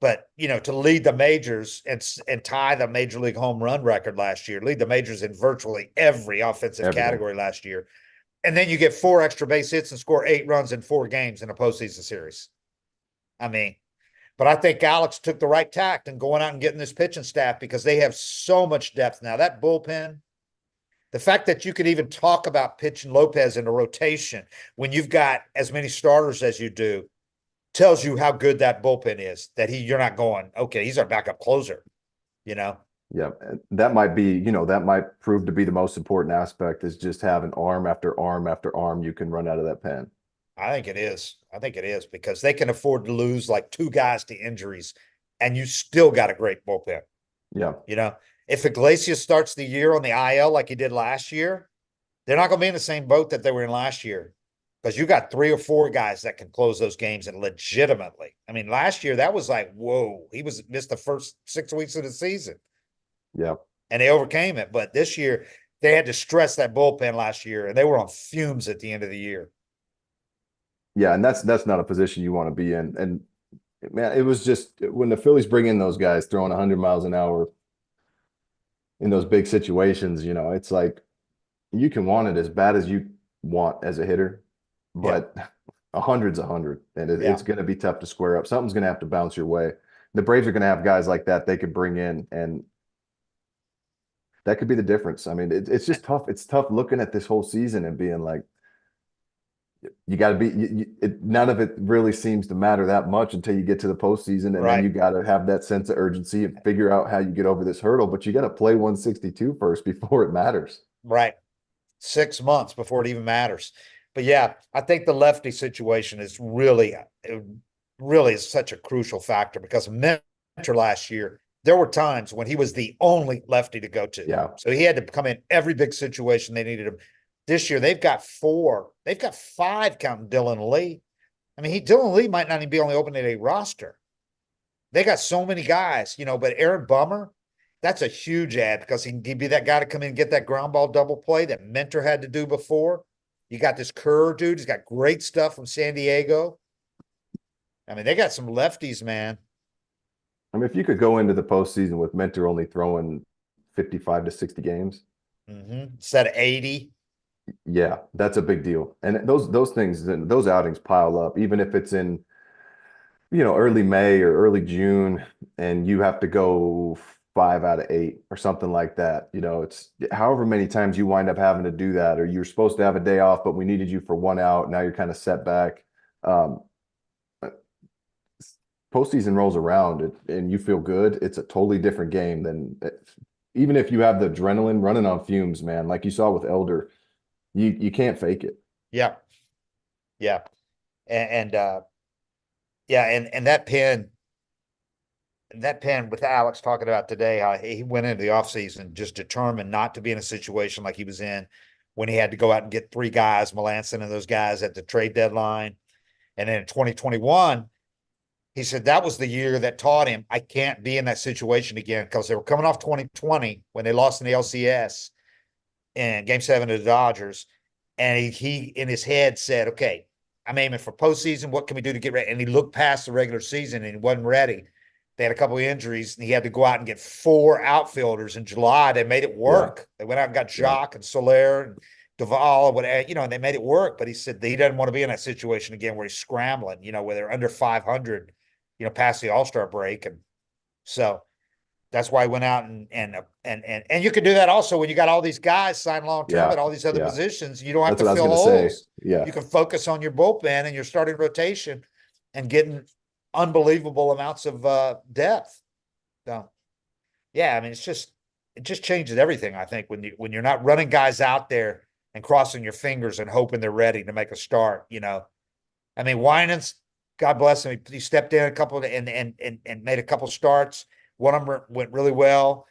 But to lead the majors and tie the major league home run record last year, lead the majors in virtually every offensive Everything. category last year, and then you get 4 extra base hits and score 8 runs in 4 games in a postseason series. I mean, but I think Alex took the right tact in going out and getting this pitching staff because they have so much depth now. That bullpen, the fact that you could even talk about pitching Lopez in a rotation when you've got as many starters as you do tells you how good that bullpen is. That you're not going, okay, he's our backup closer, you know. Yeah, and that might be, that might prove to be the most important aspect is just having arm after arm after arm you can run out of that pen. I think it is. I think it is because they can afford to lose like 2 guys to injuries, and you still got a great bullpen. Yeah, You know, if Iglesias starts the year on the IL like he did last year, they're not going to be in the same boat that they were in last year because you got 3 or 4 guys that can close those games and legitimately. I mean, last year that was like, whoa, he was missed the first 6 weeks of the season yeah, and they overcame it. But this year they had to stress that bullpen last year and they were on fumes at the end of the year. yeah, and that's not a position you want to be in. And man, it was just when the Phillies bring in those guys throwing 100 miles an hour in those big situations, it's like you can want it as bad as you want as a hitter, Yeah. but 100's 100, and Yeah. it's going to be tough to square up. Something's going to have to bounce your way. The Braves are going to have guys like that they could bring in, and that could be the difference. I mean, it's just tough. It's tough looking at this whole season and being like, you got to be. None of it really seems to matter that much until you get to the postseason, and then Right. you got to have that sense of urgency and figure out how you get over this hurdle. But you got to play 162 first before it matters. Right. 6 months before it even matters. But yeah, I think the lefty situation is really is such a crucial factor because Mentor last year, there were times when he was the only lefty to go to. Yeah, So he had to come in every big situation they needed him. This year, they've got 4. They've got 5 counting Dylan Lee. I mean, Dylan Lee might not even be on the opening day roster. They got so many guys, but Aaron Bummer, that's a huge ad because he can be that guy to come in and get that ground ball double play that Mentor had to do before. You got this Kerr dude. He's got great stuff from San Diego. I mean, they got some lefties, man. I mean, if you could go into the postseason with Mentor only throwing 55 to 60 games, Instead of 80. yeah, that's a big deal. And those things, those outings pile up, even if it's in, early May or early June, and you have to go 5 out of 8 or something like that. It's however many times you wind up having to do that, or you're supposed to have a day off, but we needed you for 1 out. Now you're kind of set back. Um, Postseason rolls around and you feel good. It's a totally different game than even if you have the adrenaline running on fumes, man, like you saw with Elder, you can't fake it. Yeah. Yeah. And yeah, and that pen with Alex talking about today, how he went into the offseason just determined not to be in a situation like he was in when he had to go out and get 3 guys, Melanson and those guys at the trade deadline. And then in 2021, he said that was the year that taught him I can't be in that situation again because they were coming off 2020 when they lost in the LCS in Game 7 to the Dodgers, and he in his head said, "Okay, I'm aiming for postseason. What can we do to get ready? And he looked past the regular season and he wasn't ready. They had a couple of injuries and he had to go out and get 4 outfielders in July. They made it Yeah. work. They went out and got Yeah. Jock and Soler and Duvall and whatever, and they made it work. But he said that he doesn't want to be in that situation again where he's scrambling, where they're under 500, past the All-Star break. And so that's why he went out and you could do that also when you got all these guys signed long term Yeah. at all these other Yeah. positions. You don't have That's to what I was fill going to say. holes. Yeah. You can focus on your bullpen and your starting rotation and getting unbelievable amounts of depth. So, yeah, I mean, it just changes everything. I think when you're not running guys out there and crossing your fingers and hoping they're ready to make a start. I mean, Winans, God bless him, he stepped in a couple of, and made a couple starts. One of them went really well.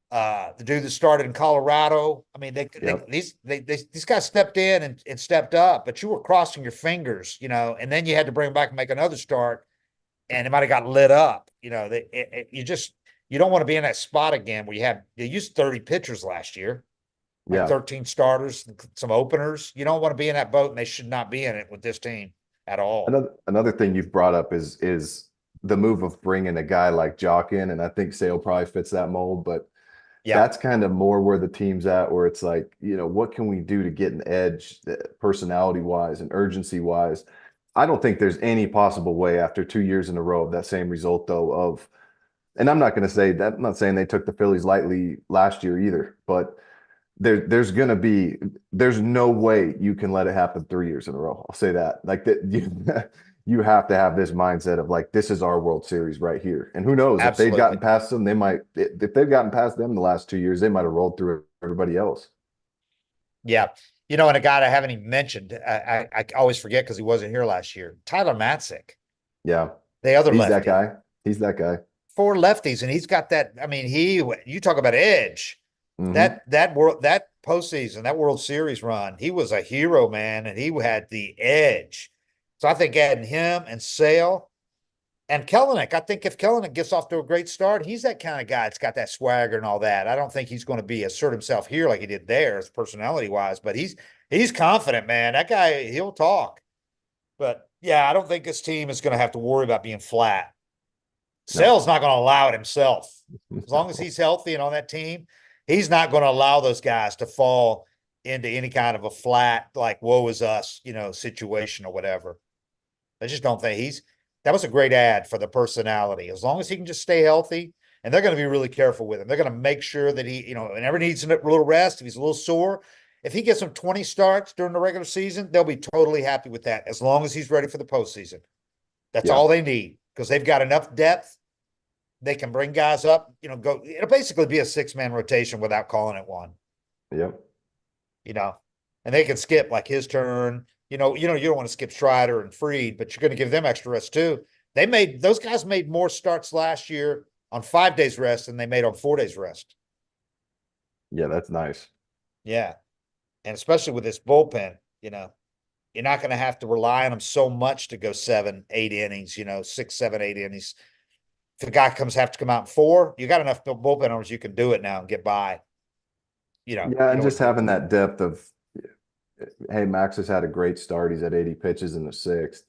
The dude that started in Colorado, I mean, Yep. these guys stepped in and stepped up, but you were crossing your fingers, and then you had to bring them back and make another start, and it might have got lit up. You don't want to be in that spot again where you used 30 pitchers last year, like Yeah. 13 starters, some openers. You don't want to be in that boat, and they should not be in it with this team at all. Another thing you've brought up is the move of bringing a guy like Jock in, and I think Sale probably fits that mold, but Yeah, that's kind of more where the team's at, where it's like, what can we do to get an edge personality wise and urgency wise? I don't think there's any possible way after 2 years in a row of that same result, though, and I'm not going to say that, I'm not saying they took the Phillies lightly last year either, but there's no way you can let it happen 3 years in a row. I'll say that. Like that you have to have this mindset of like, this is our World Series right here. And who knows if they'd gotten absolutely. past them, if they've gotten past them the last 2 years, they might have rolled through everybody else. Yeah. And a guy I haven't even mentioned, I always forget because he wasn't here last year, Tyler Matzik, Yeah. the other He's that lefty. guy. He's that guy. 4 lefties, and he's got that. I mean, you talk about edge. Hmm. That postseason, that World Series run, he was a hero, man, and he had the edge. So I think adding him and Sale and Kellenic, I think if Kellenic gets off to a great start, he's that kind of guy that's got that swagger and all that. I don't think he's going to assert himself here like he did there, personality wise, but he's confident, man. That guy, he'll talk. But yeah, I don't think this team is going to have to worry about being flat. No. Sale's not going to allow it himself. As long as he's healthy and on that team, he's not going to allow those guys to fall into any kind of a flat, like, woe is us, situation or whatever. I just don't think that was a great ad for the personality. As long as he can just stay healthy, and they're going to be really careful with him. They're going to make sure that he, whenever he needs a little rest, if he's a little sore, if he gets some 20 starts during the regular season, they'll be totally happy with that as long as he's ready for the postseason. That's Yeah. all they need because they've got enough depth. They can bring guys up, go. It'll basically be a 6-man rotation without calling it one, Yep. you know, and they can skip like his turn. You don't want to skip Strider and Freed, but you're going to give them extra rest too. Those guys made more starts last year on 5 days rest than they made on 4 days rest. Yeah, that's nice. Yeah. And especially with this bullpen, you're not going to have to rely on them so much to go 7, 8 innings, 6, 7, 8 innings. If a guy have to come out in 4, you got enough bullpen owners, you can do it now and get by. Yeah, You and know just what? having that depth of, hey, Max has had a great start. He's at 80 pitches in the sixth.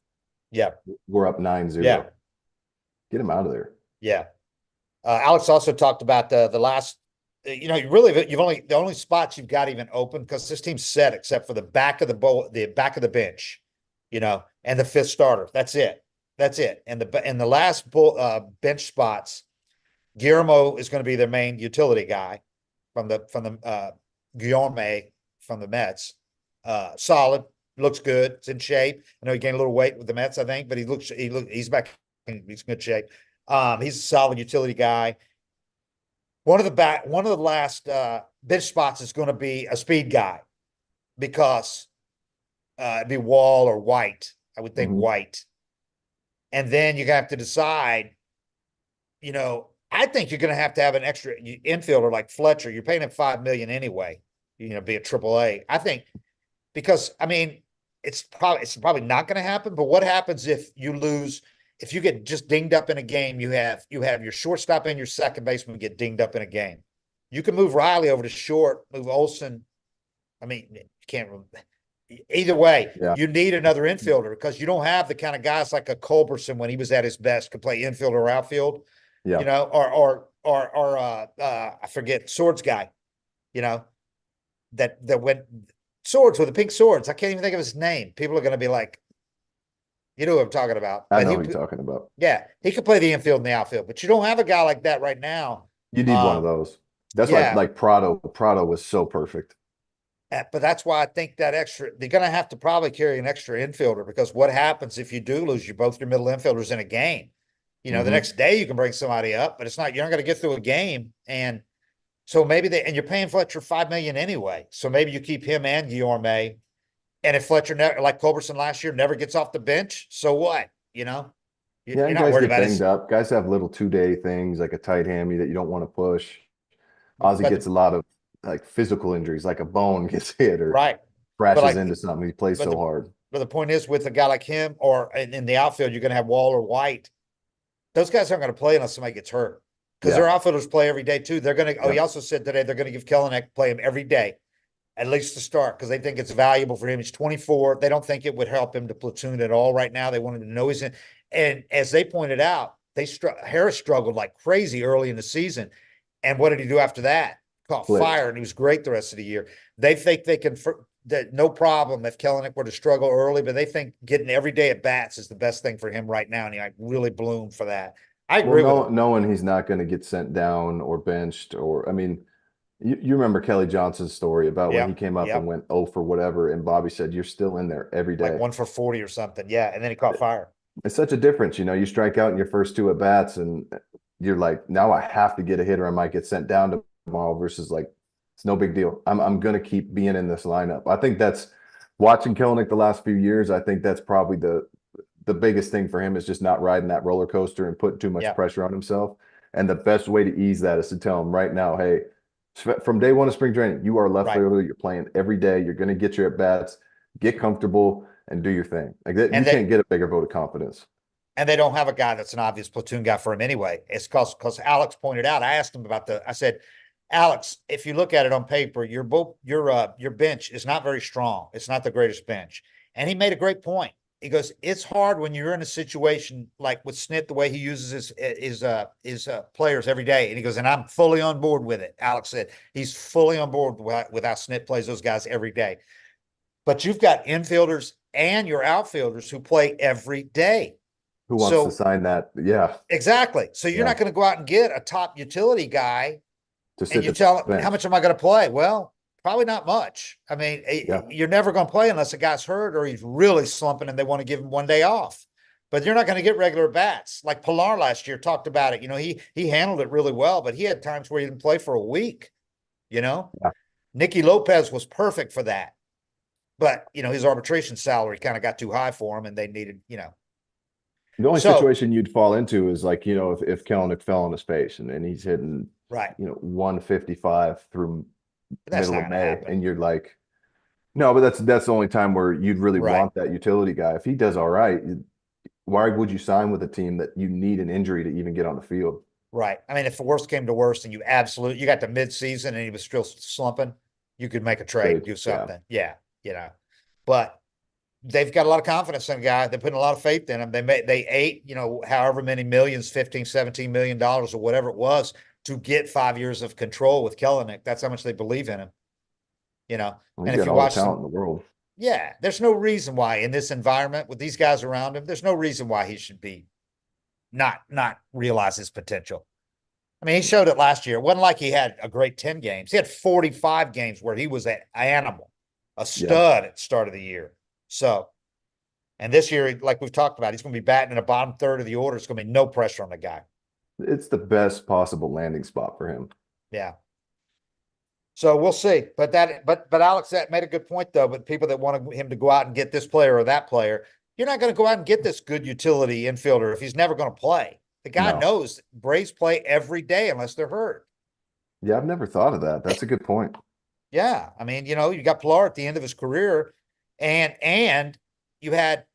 Yeah. We're up 9-0. Yeah. Get him out of there. Yeah. Alex also talked about the last, the only spots you've got even open because this team's set except for the back of the back of the bench, and the 5th starter. That's it. And the last bench spots, Guillermo is going to be their main utility guy from the Guillaume from the Mets. Solid, looks good, it's in shape. I know he gained a little weight with the Mets, I think, but he's back. He's in good shape. He's a solid utility guy. One of the last bench spots is going to be a speed guy because it'd be Wall or White. I would think Mhm. White. And then you have to decide, I think you're going to have an extra infielder like Fletcher. You're paying him $5 million anyway, be a AAA. I think because I mean, it's probably not going to happen. But what happens if you lose? If you get just dinged up in a game, you have your shortstop and your second baseman get dinged up in a game. You can move Riley over to short, move Olson. I mean, you can't. Either way, Yeah. you need another infielder because you don't have the kind of guys like a Culberson when he was at his best could play infield or outfield, Yeah. or I forget Swords guy, you know, that went Swords with the pink swords. I can't even think of his name. People are going to be like, you know who I'm talking about. I But know he, who you're talking about. yeah, he could play the infield and the outfield, but you don't have a guy like that right now. You need one of Um, those. That's why yeah, like Prado was so perfect. but that's why I think that extra, they're going to have to probably carry an extra infielder because what happens if you do lose both your middle infielders in a game? The Hmm. next day you can bring somebody up, but you're not going to get through a game. And so and you're paying Fletcher $5 million anyway. So maybe you keep him and Guillorme. And if Fletcher, like Culberson last year, never gets off the bench, so what? Yeah, You're and not guys worried get about banged his, up. Guys have little 2-day things like a tight hammy that you don't want to push. Ozzy but gets a lot of like physical injuries, like a bone gets hit or right. But crashes like, into something. He plays but so the, hard. but the point is with a guy like him or in the outfield, you're going to have Wall or White. Those guys aren't going to play unless somebody gets hurt because Yeah. their outfielders play every day too. They're going to, he Yep. also said today they're going to give Kellenick play him every day, at least to start, because they think it's valuable for him. He's 24. They don't think it would help him to platoon at all right now. They wanted to know he's in. And as they pointed out, Harris struggled like crazy early in the season. And what did he do after that? Caught Clicked. fire, and he was great the rest of the year. They think they can, that no problem if Kellenick were to struggle early, but they think getting every day at bats is the best thing for him right now. And he like really bloomed for that. I Well, agree with him. knowing he's not going to get sent down or benched, or I mean, you remember Kelly Johnson's story about when he Yep. came up and Yep. went 0 for whatever, and Bobby said, "You're still in there every Like day." 1 for 40 or something. Yeah. And then he caught fire. It's such a difference, you strike out in your first two at bats, and you're like, now I have to get a hit or I might get sent down tomorrow. Versus like, it's no big deal. I'm gonna keep being in this lineup. I think that's watching Kelenic the last few years. I think that's probably the biggest thing for him is just not riding that roller coaster and putting too much Yeah. pressure on himself. And the best way to ease that is to tell him right now, hey, from day one of spring training, you are a left Right. fielder. You're playing every day. You're going to get your at bats. Get comfortable and do your thing. Like that, you And they can't get a bigger vote of confidence. and they don't have a guy that's an obvious platoon guy for him anyway. It's because Alex pointed out. I asked him about I said, Alex, if you look at it on paper, your bench is not very strong. It's not the greatest bench. And he made a great point. He goes, it's hard when you're in a situation like with Snit, the way he uses his players every day. And he goes, and I'm fully on board with it. Alex said he's fully on board with how Snit plays those guys every day. But you've got infielders and your outfielders who play every day. Who wants to So sign that? Yeah, exactly. So you're yeah. not going to go out and get a top utility guy To and sit you the tell him, how bench. much am I going to play? Well, probably not much. I mean, Yeah, you're never going to play unless a guy's hurt or he's really slumping and they want to give him one day off. But you're not going to get regular bats. Like Pilar last year talked about it. He handled it really well, but he had times where he didn't play for a week. You know, yeah. Nicky Lopez was perfect for that. But his arbitration salary kind of got too high for him, and they needed. The only So situation you'd fall into is like, if Kelenic fell into space and he's hitting, right, 155 through but that's middle not of going to May, happen. and you're like, no, but that's the only time where you'd really Right. want that utility guy. If he does all right, why would you sign with a team that you need an injury to even get on the field? Right. I mean, if the worst came to worst and you got the midseason and he was still slumping, you could make a trade, Trade. do Yeah. something. Yeah. But they've got a lot of confidence in the guy. They're putting a lot of faith in him. They ate, however many millions, 15, $17 million or whatever it was to get 5 years of control with Kellenic. That's how much they believe in him, you know. Well, he's And if got you all the watch talent them, in the world. yeah, there's no reason why in this environment with these guys around him, there's no reason why he should be not realize his potential. I mean, he showed it last year. It wasn't like he had a great 10 games. He had 45 games where he was an animal, a Yeah. stud at the start of the year. So, and this year, like we've talked about, he's going to be batting in the bottom third of the order. It's going to be no pressure on the guy. It's the best possible landing spot for him. Yeah. So we'll see. But Alex, that made a good point though. But people that wanted him to go out and get this player or that player, you're not going to go out and get this good utility infielder if he's never going to play. The guy No. knows Braves play every day unless they're hurt. Yeah, I've never thought of that. That's a good point. Yeah, I mean, you got Pilar at the end of his career, and you had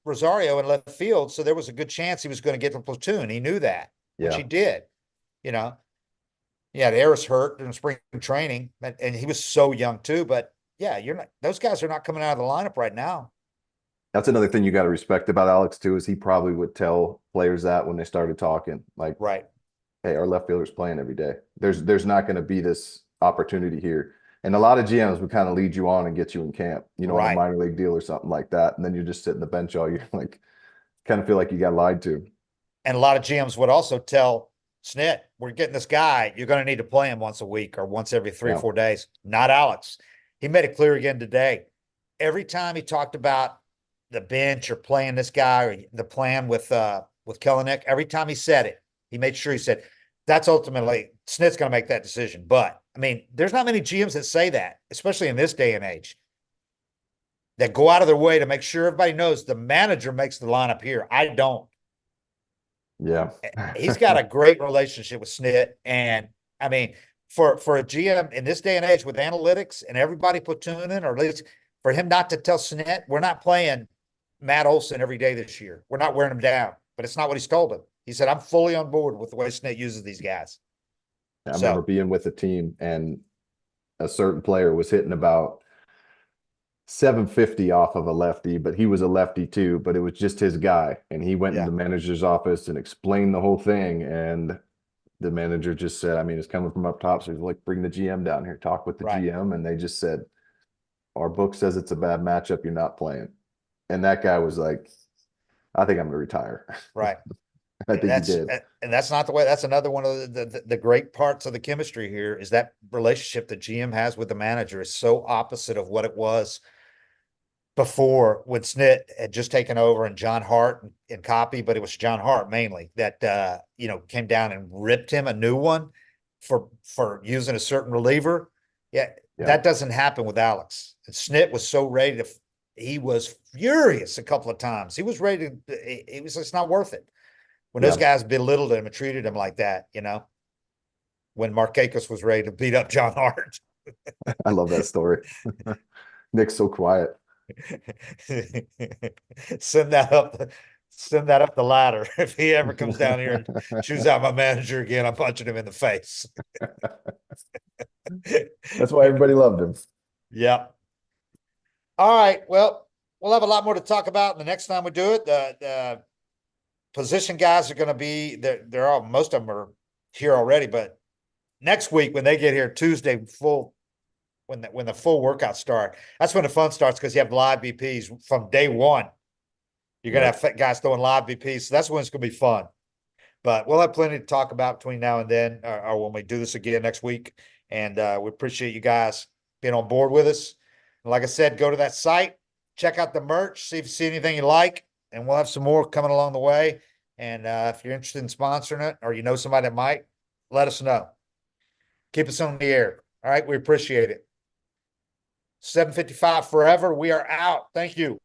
Rosario in left field, so there was a good chance he was going to get the platoon. He knew that, which Yeah. he did. You know, he had Eris hurt during spring training, and he was so young too. But Yeah, you're not, those guys are not coming out of the lineup right now. That's another thing you got to respect about Alex too, is he probably would tell players that when they started talking, like, Right. hey, our left fielder's playing every day. There's not going to be this opportunity here. And a lot of GMs would kind of lead you on and get you in camp, on a Right. minor league deal or something like that. And then you're just sitting the bench all year, like kind of feel like you got lied to. And a lot of GMs would also tell Snit, we're getting this guy. You're going to need to play him once a week or once every 3 or 4 days. Not Alex. He made it clear again today. Every time he talked about the bench or playing this guy or the plan with Kelenic, every time he said it, he made sure he said, that's ultimately Snit's going to make that decision. But I mean, there's not many GMs that say that, especially in this day and age, that go out of their way to make sure everybody knows the manager makes the lineup here. I don't. Yeah. He's got a great relationship with Snit. And I mean, for a GM in this day and age with analytics and everybody platooning, or at least for him not to tell Snit, we're not playing Matt Olson every day this year. We're not wearing him down. But it's not what he's told him. He said, I'm fully on board with the way Snit uses these guys. I remember So, being with a team and a certain player was hitting about 750 off of a lefty, but he was a lefty too, but it was just his guy. And he went in yeah, the manager's office and explained the whole thing. And the manager just said, I mean, it's coming from up top. So he's like, bring the GM down here, talk with the right, GM. And they just said, our book says it's a bad matchup. You're not playing. And that guy was like, I think I'm going to retire. right. I think he did. And that's not the way. That's another one of the great parts of the chemistry here is that relationship that GM has with the manager is so opposite of what it was before when Snit had just taken over and John Hart and copy, but it was John Hart mainly that came down and ripped him a new one for using a certain reliever. Yeah, Yeah. that doesn't happen with Alex. And Snit was so ready to. He was furious a couple of times. He was ready to. It was just not worth it when those Yeah. guys belittled him and treated him like that. When Markakis was ready to beat up John Hart. I love that story. Nick's so quiet. send that up send that up the ladder. If he ever comes down here and chews out my manager again, I'm punching him in the face. That's why everybody loved him. Yeah. All right. Well, we'll have a lot more to talk about the next time we do it. The position guys are going to be they're all most of them are here already, but next week when they get here Tuesday full when the full workouts start, that's when the fun starts because you have live BPs from day one. You're going to have guys throwing live BPs. So that's when it's going to be fun. But we'll have plenty to talk about between now and then, or when we do this again next week. And we appreciate you guys being on board with us. And like I said, go to that site, check out the merch, see if you see anything you like, and we'll have some more coming along the way. And if you're interested in sponsoring it or you know somebody that might, let us know. Keep us on the air. All right. We appreciate it. 7:55 forever. We are out. Thank you.